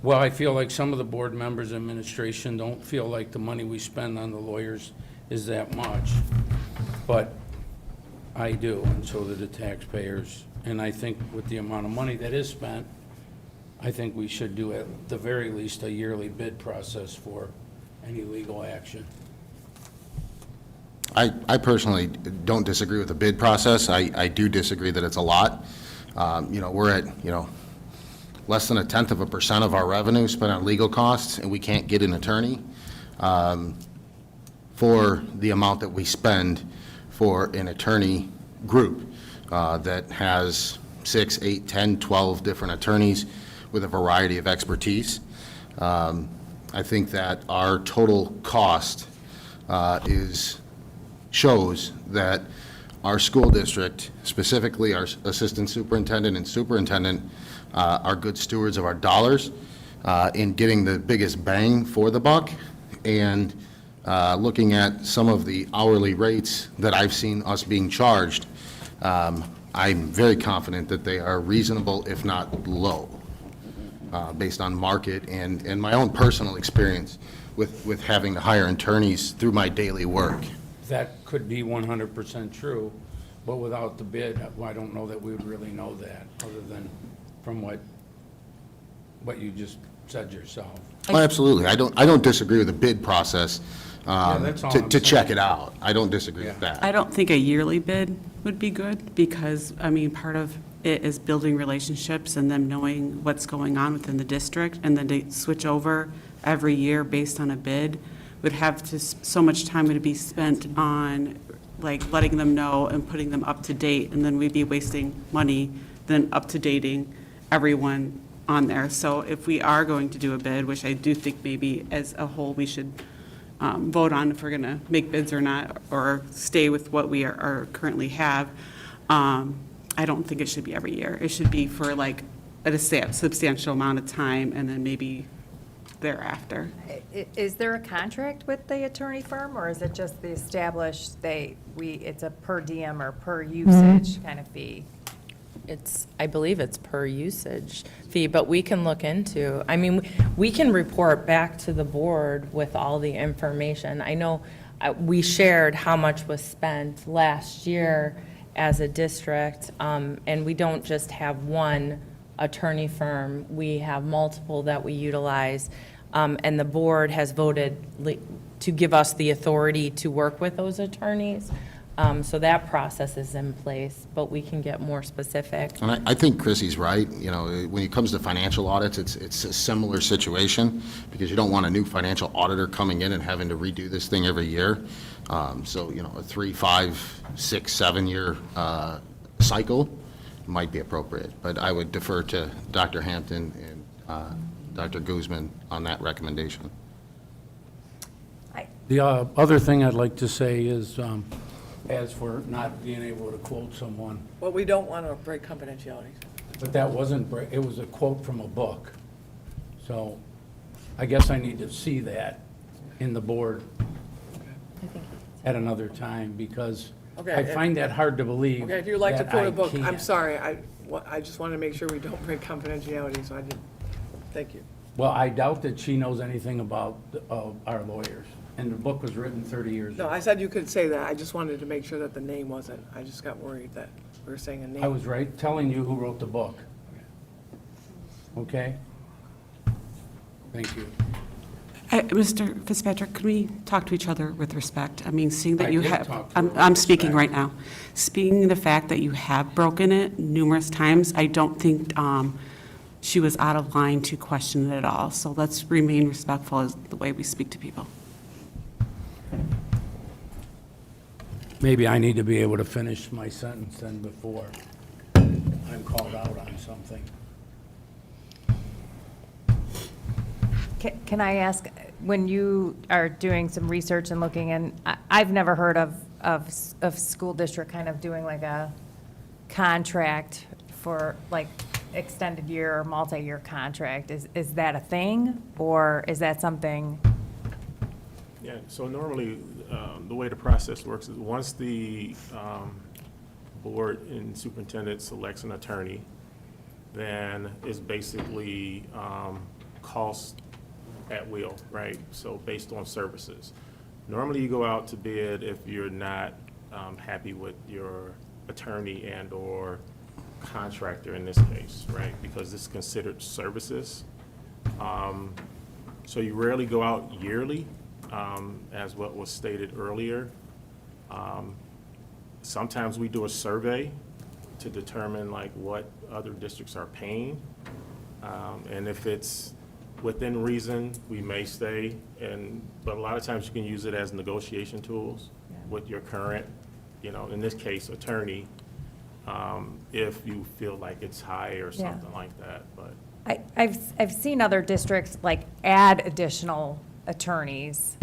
Well, I feel like some of the board members, administration, don't feel like the money we spend on the lawyers is that much. But I do, and so do the taxpayers. And I think with the amount of money that is spent, I think we should do at the very least a yearly bid process for any legal action.
I personally don't disagree with the bid process. I do disagree that it's a lot. We're at, less than 0.1% of our revenue spent on legal costs, and we can't get an attorney for the amount that we spend for an attorney group that has 6, 8, 10, 12 different attorneys with a variety of expertise. I think that our total cost shows that our school district, specifically our assistant superintendent and superintendent, are good stewards of our dollars in getting the biggest bang for the buck. And looking at some of the hourly rates that I've seen us being charged, I'm very confident that they are reasonable, if not low, based on market and my own personal experience with having to hire attorneys through my daily work.
That could be 100% true, but without the bid, I don't know that we would really know that, other than from what you just said yourself.
Oh, absolutely. I don't disagree with the bid process
that's all I'm
to check
saying.
it out. I don't disagree with that.
I don't think a yearly bid would be good because, part of it is building relationships and them knowing what's going on within the district, and then to switch over every year based on a bid would have so much time would be spent on letting them know and putting them up to date, and then we'd be wasting money then up to dating everyone on there. So if we are going to do a bid, which I do think maybe as a whole we should vote on if we're going to make bids or not, or stay with what we are currently have, I don't think it should be every year. It should be for a substantial amount of time, and then maybe thereafter.
Is there a contract with the attorney firm, or is it just the established, it's a per diem or per usage kind of fee?
I believe it's per usage fee, but we can look into, I mean, we can report back to the board with all the information. I know we shared how much was spent last year as a district, and we don't just have one attorney firm. We have multiple that we utilize, and the board has voted to give us the authority to work with those attorneys. So that process is in place, but we can get more specific.
And I think Chrissy's right. You know, when it comes to financial audits, it's a similar situation because you don't want a new financial auditor coming in and having to redo this thing every year. So, you know, a 3, 5, 6, 7 year cycle might be appropriate. But I would defer to Dr. Hampton and Dr. Guzman on that recommendation.
The other thing I'd like to say is, as for not being able to quote someone,
Well, we don't want to break confidentiality.
but that wasn't, it was a quote from a book. So I guess I need to see that in the board at another time, because
Okay,
I find that hard to believe.
Okay, if you'd like to
that
quote
I
a book, I'm
can't.
sorry, I just want to make sure we don't break confidentiality, so I did, thank you.
Well, I doubt that she knows anything about our lawyers, and the book was written 30 years
No,
ago.
I said you could say that, I just wanted to make sure that the name wasn't, I just got worried that we were saying a name.
I was right telling you who wrote the book. Okay? Thank you.
Mr. Fitzpatrick, could we talk to each other with respect? I mean, seeing that
I
you
did
have,
talk to her with
I'm speaking
respect.
right now. Speaking of the fact that you have broken it numerous times, I don't think she was out of line to question it at all. So let's remain respectful as the way we speak to people.
Maybe I need to be able to finish my sentence then before I'm called out on something.
Can I ask, when you are doing some research and looking, and I've never heard of school district kind of doing like a contract for like extended year or multi-year contract. Is that a thing, or is that something?
Yeah, so normally, the way the process works is once the board and superintendent selects an attorney, then it's basically cost at will, right? So based on services. Normally, you go out to bid if you're not happy with your attorney and/or contractor in this case, right? Because it's considered services. So you rarely go out yearly, as what was stated earlier. Sometimes we do a survey to determine like what other districts are paying. And if it's within reason, we may stay, but a lot of times you can use it as negotiation tools with your current, in this case, attorney, if you feel like it's high or
Yeah.
something like that, but.
I've seen other districts like add additional attorneys,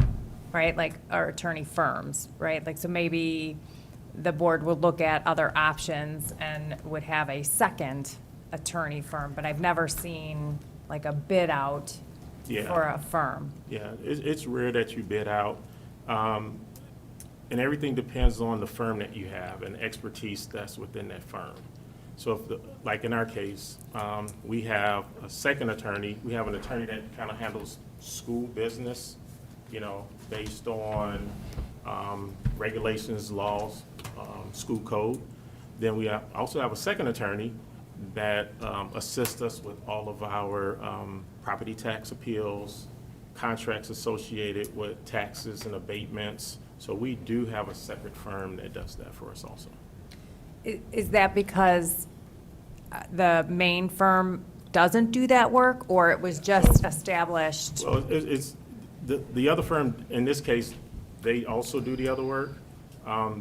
right, like, or attorney firms, right? Like, so maybe the board would look at other options and would have a second attorney firm, but I've never seen like a bid out
Yeah.
for a firm.
Yeah, it's rare that you bid out. And everything depends on the firm that you have and expertise that's within that firm. So if, like in our case, we have a second attorney, we have an attorney that kind of handles school business, based on regulations, laws, school code. Then we also have a second attorney that assists us with all of our property tax appeals, contracts associated with taxes and abatements. So we do have a separate firm that does that for us also.
Is that because the main firm doesn't do that work, or it was just established?
Well, it's, the other firm, in this case, they also do the other work.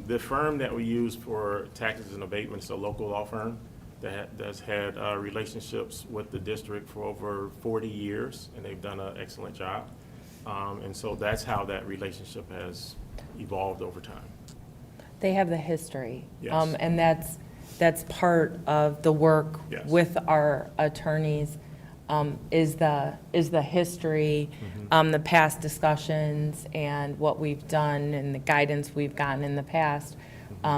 The firm that we use for taxes and abatements is a local law firm that's had relationships with the district for over 40 years, and they've done an excellent job. And so that's how that relationship has evolved over time.
They have the history.
Yes.
And that's part of the work
Yes.
with our attorneys, is the history, the past discussions, and what we've done, and the guidance we've gotten in the past,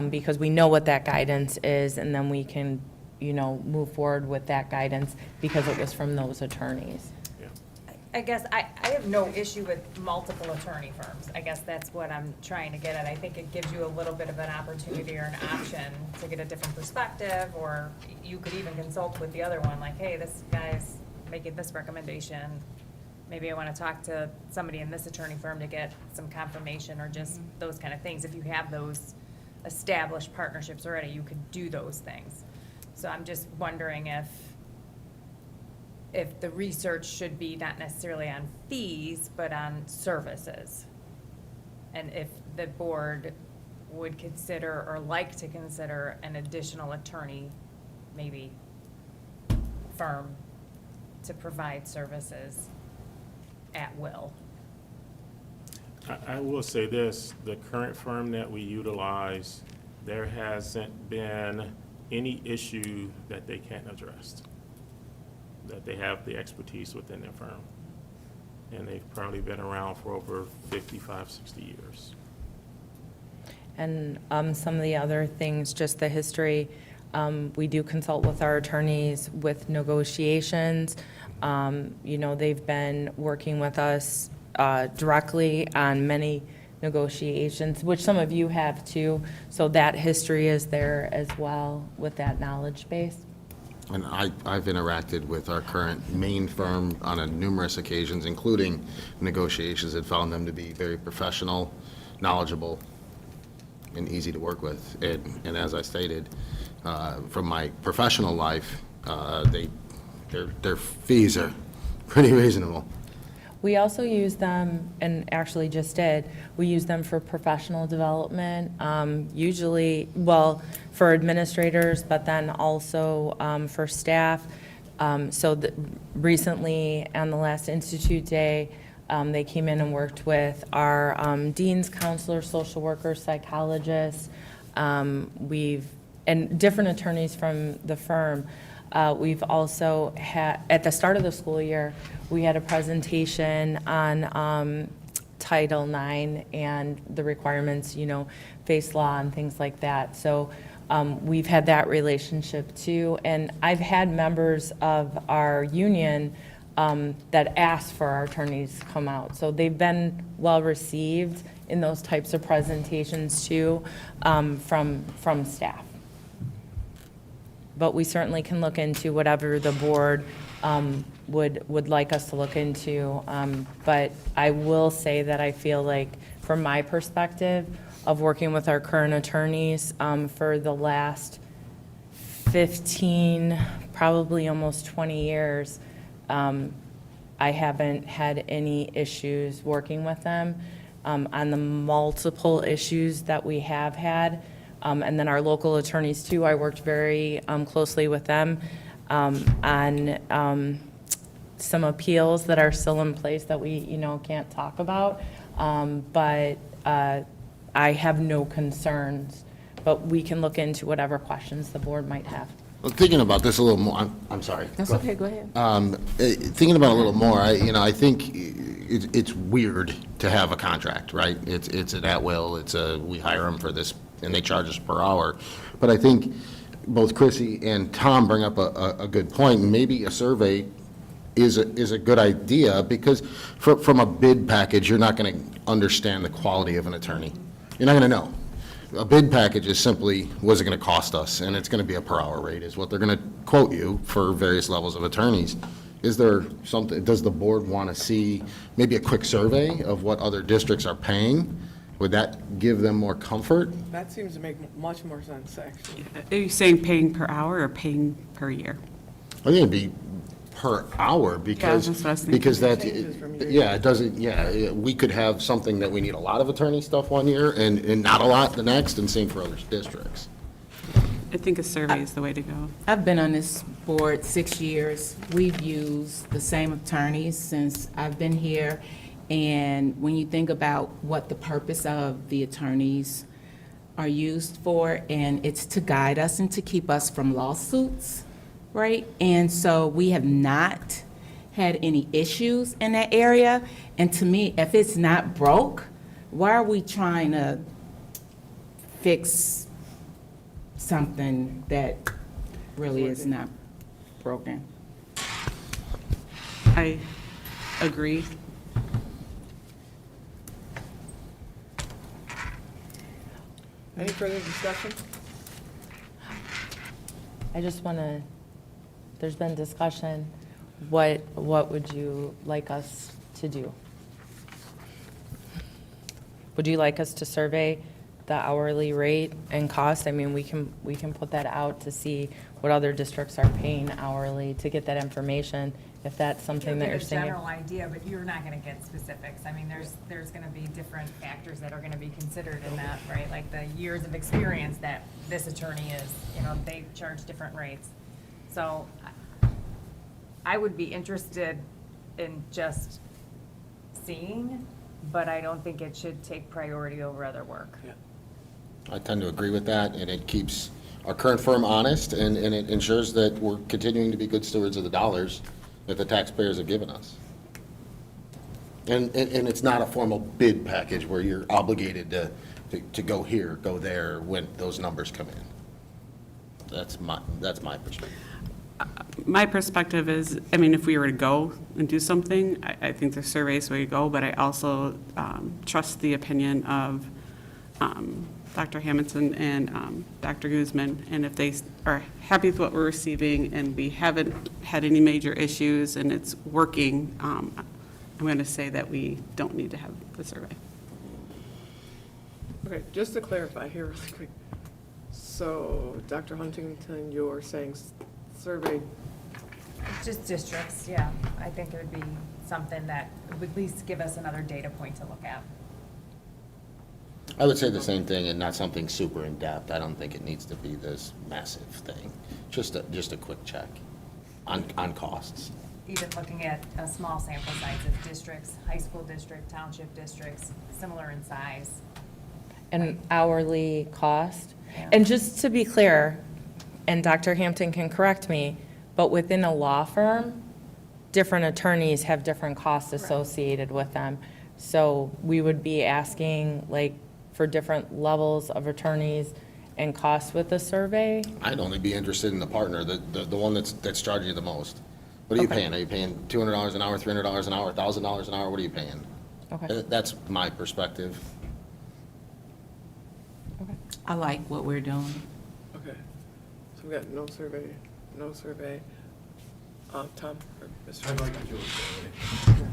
because we know what that guidance is, and then we can move forward with that guidance because it was from those attorneys.
I guess I have no issue with multiple attorney firms. I guess that's what I'm trying to get at. I think it gives you a little bit of an opportunity or an option to get a different perspective, or you could even consult with the other one, like, hey, this guy's making this recommendation. Maybe I want to talk to somebody in this attorney firm to get some confirmation, or just those kind of things. If you have those established partnerships already, you could do those things. So I'm just wondering if the research should be not necessarily on fees, but on services. And if the board would consider or like to consider an additional attorney, maybe firm, to provide services at will.
I will say this, the current firm that we utilize, there hasn't been any issue that they can't address, that they have the expertise within their firm. And they've probably been around for over 55, 60 years.
And some of the other things, just the history, we do consult with our attorneys with negotiations. They've been working with us directly on many negotiations, which some of you have too. So that history is there as well with that knowledge base.
And I've interacted with our current main firm on numerous occasions, including negotiations, and found them to be very professional, knowledgeable, and easy to work with. And as I stated, from my professional life, their fees are pretty reasonable.
We also use them, and actually just did, we use them for professional development, usually, well, for administrators, but then also for staff. Recently, on the last Institute Day, they came in and worked with our deans, counselors, social workers, psychologists, and different attorneys from the firm. We've also had, at the start of the school year, we had a presentation on Title IX and the requirements, face law and things like that. So we've had that relationship too. And I've had members of our union that asked for our attorneys to come out. So they've been well received in those types of presentations too, from staff. But we certainly can look into whatever the board would like us to look into. But I will say that I feel like, from my perspective of working with our current attorneys for the last 15, probably almost 20 years, I haven't had any issues working with them on the multiple issues that we have had. And then our local attorneys too, I worked very closely with them on some appeals that are still in place that we, can't talk about. But I have no concerns, but we can look into whatever questions the board might have.
Well, thinking about this a little more, I'm sorry.
That's okay, go ahead.
Thinking about it a little more, I think it's weird to have a contract, right? It's an at-will, we hire them for this, and they charge us per hour. But I think both Chrissy and Tom bring up a good point. Maybe a survey is a good idea, because from a bid package, you're not going to understand the quality of an attorney. You're not going to know. A bid package is simply, what's it going to cost us? And it's going to be a per hour rate is what they're going to quote you for various levels of attorneys. Is there something, does the board want to see maybe a quick survey of what other districts are paying? Would that give them more comfort?
That seems to make much more sense, actually.
Are you saying paying per hour or paying per year?
I think it'd be per hour, because,
that's what I was thinking.
because that,
Changes from year to
yeah, it doesn't, yeah, we could have something that we need a lot of attorney stuff one year and not a lot the next, and same for other districts.
I think a survey is the way to go.
I've been on this board 6 years. We've used the same attorneys since I've been here. And when you think about what the purpose of the attorneys are used for, and it's to guide us and to keep us from lawsuits, right? And so we have not had any issues in that area. And to me, if it's not broke, why are we trying to fix something that really is not broken.
I agree.
Any further discussion?
I just want to, there's been discussion, what would you like us to do? Would you like us to survey the hourly rate and cost? I mean, we can put that out to see what other districts are paying hourly to get that information, if that's something that you're
Get a
saying.
general idea, but you're not gonna get specifics. I mean, there's gonna be different factors that are gonna be considered in that, right? Like the years of experience that this attorney is, you know, they charge different rates. So I would be interested in just seeing, but I don't think it should take priority over other work.
I tend to agree with that, and it keeps our current firm honest, and it ensures that we're continuing to be good stewards of the dollars that the taxpayers have given us. And it's not a formal bid package where you're obligated to go here, go there, when those numbers come in. That's my perspective.
My perspective is, I mean, if we were to go and do something, I think the survey is the way to go, but I also trust the opinion of Dr. Hamilton and Dr. Guzman, and if they are happy with what we're receiving and we haven't had any major issues and it's working, I'm going to say that we don't need to have the survey.
Okay, just to clarify here really quick. So, Dr. Huntington, you're saying survey,
Just districts, yeah. I think it would be something that would at least give us another data point to look at.
I would say the same thing, and not something super in-depth. I don't think it needs to be this massive thing. Just a quick check on costs.
Even looking at a small sample size of districts, high school district, township districts, similar in size.
And hourly cost.
Yeah.
And just to be clear, and Dr. Hampton can correct me, but within a law firm, different attorneys have different costs associated with them. So we would be asking, like, for different levels of attorneys and costs with the survey?
I'd only be interested in the partner, the one that's charging you the most. What are you
Okay.
paying? Are you paying $200 an hour, $300 an hour, $1,000 an hour? What are you paying?
Okay.
That's my perspective.
I like what we're doing.
okay. So we got no survey. Tom or Mr.
I'd like to do a survey.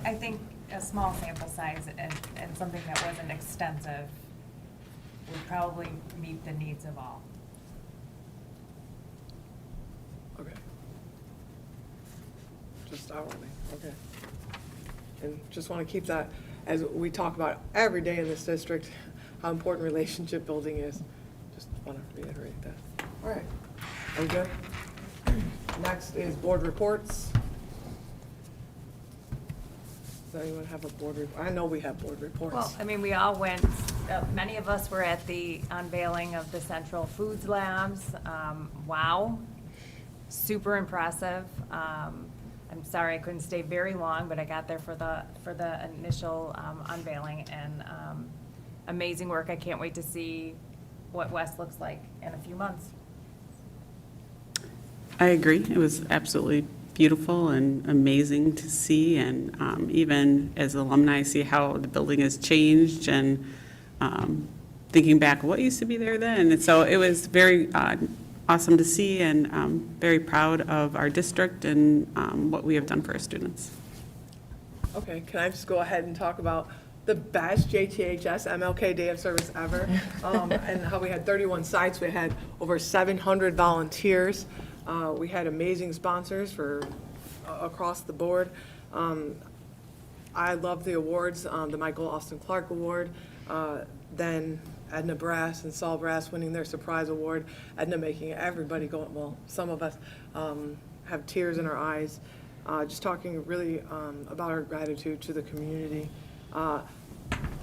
I think a small sample size and something that wasn't extensive would probably meet the needs of all.
Okay. Just hourly, okay. And just want to keep that, as we talk about every day in this district, how important relationship building is. Just want to reiterate that. All right, are we good? Next is board reports. Does anyone have a board report? I know we have board reports.
Well, I mean, we all went, many of us were at the unveiling of the Central Foods Labs. Wow, super impressive. I'm sorry I couldn't stay very long, but I got there for the initial unveiling, and amazing work. I can't wait to see what West looks like in a few months.
I agree. It was absolutely beautiful and amazing to see, and even as alumni, see how the building has changed, and thinking back what used to be there then. And so it was very awesome to see, and very proud of our district and what we have done for our students.
Okay, can I just go ahead and talk about the best JTHS MLK Day of Service ever? And how we had 31 sites, we had over 700 volunteers. We had amazing sponsors for across the board. I love the awards, the Michael Austin Clark Award, then Edna Brass and Saul Brass winning their surprise award. Edna making everybody go, well, some of us have tears in our eyes, just talking really about our gratitude to the community.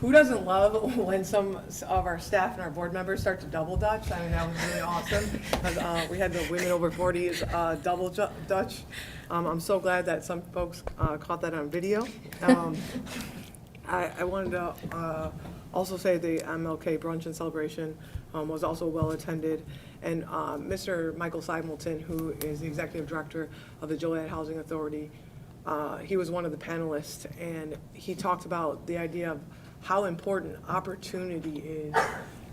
Who doesn't love when some of our staff and our board members start to double dutch? I mean, that was really awesome. We had the women over 40s double dutch. I'm so glad that some folks caught that on video. I wanted to also say the MLK brunch and celebration was also well attended. And Mr. Michael Simelton, who is the executive director of the Joliet Housing Authority, he was one of the panelists, and he talked about the idea of how important opportunity is,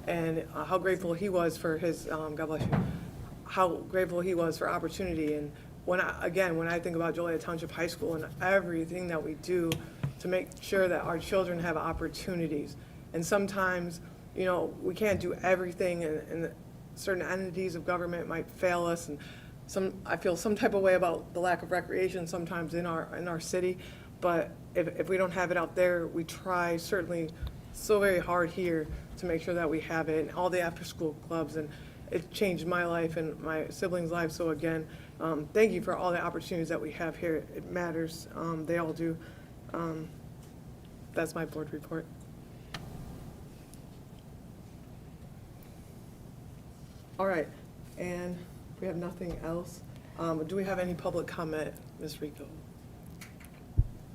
and how grateful he was for his, God bless you, how grateful he was for opportunity. And when I think about Joliet Township High School and everything that we do to make sure that our children have opportunities, and sometimes, you know, we can't do everything, and certain entities of government might fail us, and I feel some type of way about the lack of recreation sometimes in our city. But if we don't have it out there, we try certainly so very hard here to make sure that we have it, and all the after-school clubs, and it changed my life and my siblings' lives. So again, thank you for all the opportunities that we have here. It matters. They all do. That's my board report. All right, and we have nothing else. Do we have any public comment, Ms. Rico?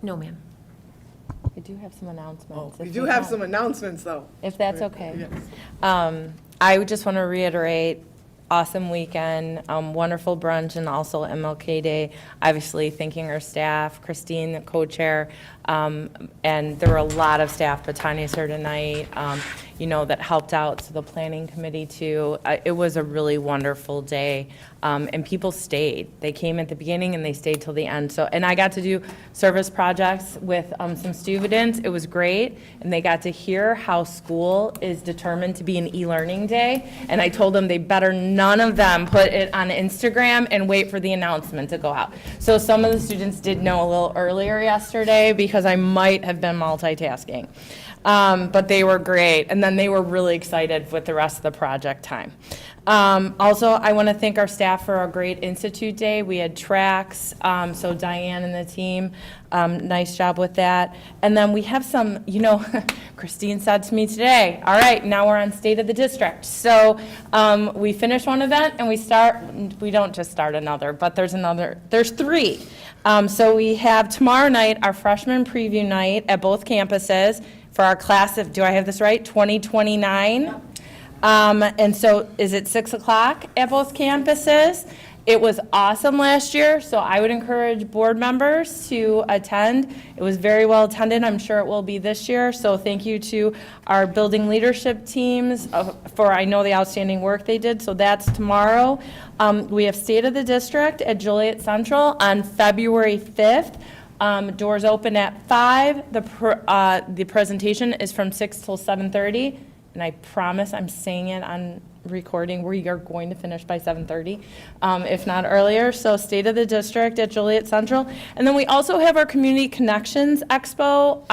No, ma'am. I do have some announcements.
We
if
do
we
have
can.
some announcements, though.
If that's okay.
Yes.
I would just want to reiterate, awesome weekend, wonderful brunch, and also MLK Day. Obviously, thanking our staff, Christine, the co-chair, and there were a lot of staff, but Tanya's here tonight, that helped out, so the planning committee too. It was a really wonderful day, and people stayed. They came at the beginning and they stayed till the end. So, and I got to do service projects with some students. It was great, and they got to hear how school is determined to be an e-learning day. And I told them they better none of them put it on Instagram and wait for the announcement to go out. So some of the students did know a little earlier yesterday because I might have been multitasking. But they were great, and then they were really excited with the rest of the project time. Also, I want to thank our staff for a great Institute Day. We had tracks, so Diane and the team, nice job with that. And then we have some, Christine said to me today, all right, now we're on State of the District. So we finish one event and we don't just start another, but there's three. So we have tomorrow night, our freshman preview night at both campuses for our class of, do I have this right, 2029? And so is it 6 o'clock at both campuses? It was awesome last year, so I would encourage board members to attend. It was very well attended. I'm sure it will be this year. So thank you to our building leadership teams for, I know, the outstanding work they did. So that's tomorrow. We have State of the District at Joliet Central on February 5th. Doors open at 5. The presentation is from 6 till 7:30. And I promise, I'm saying it on recording, we are going to finish by 7:30, if not earlier. So State of the District at Joliet Central. And then we also have our Community Connections Expo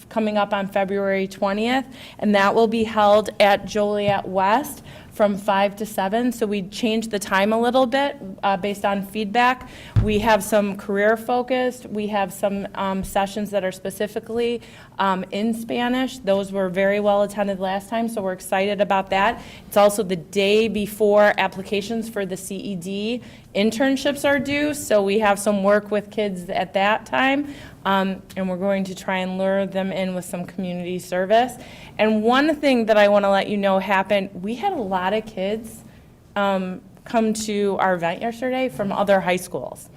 coming up on February 20th, and that will be held at Joliet West from 5 to 7, so we changed the time a little bit based on feedback. We have some career-focused. We have some sessions that are specifically in Spanish. Those were very well attended last time, so we're excited about that. It's also the day before applications for the CED internships are due, so we have some work with kids at that time, and we're going to try and lure them in with some community service. And one thing that I want to let you know happened, we had a lot of kids come to our event yesterday from other high schools.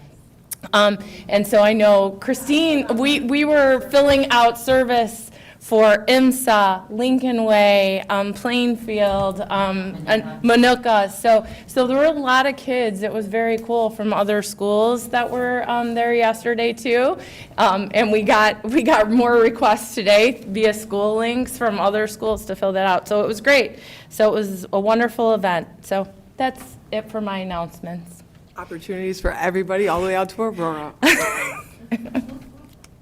And so I know, Christine, we were filling out service for IMSA, Lincoln Way, Plainfield, and Manuka. So there were a lot of kids. It was very cool from other schools that were there yesterday too. And we got more requests today via school links from other schools to fill that out. So it was great. So it was a wonderful event. So that's it for my announcements.
Opportunities for everybody, all the way out to Aurora.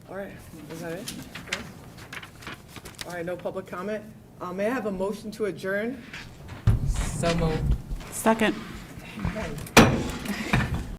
All right, is that it? All right, no public comment. May I have a motion to adjourn?
So moved. Second.
Okay.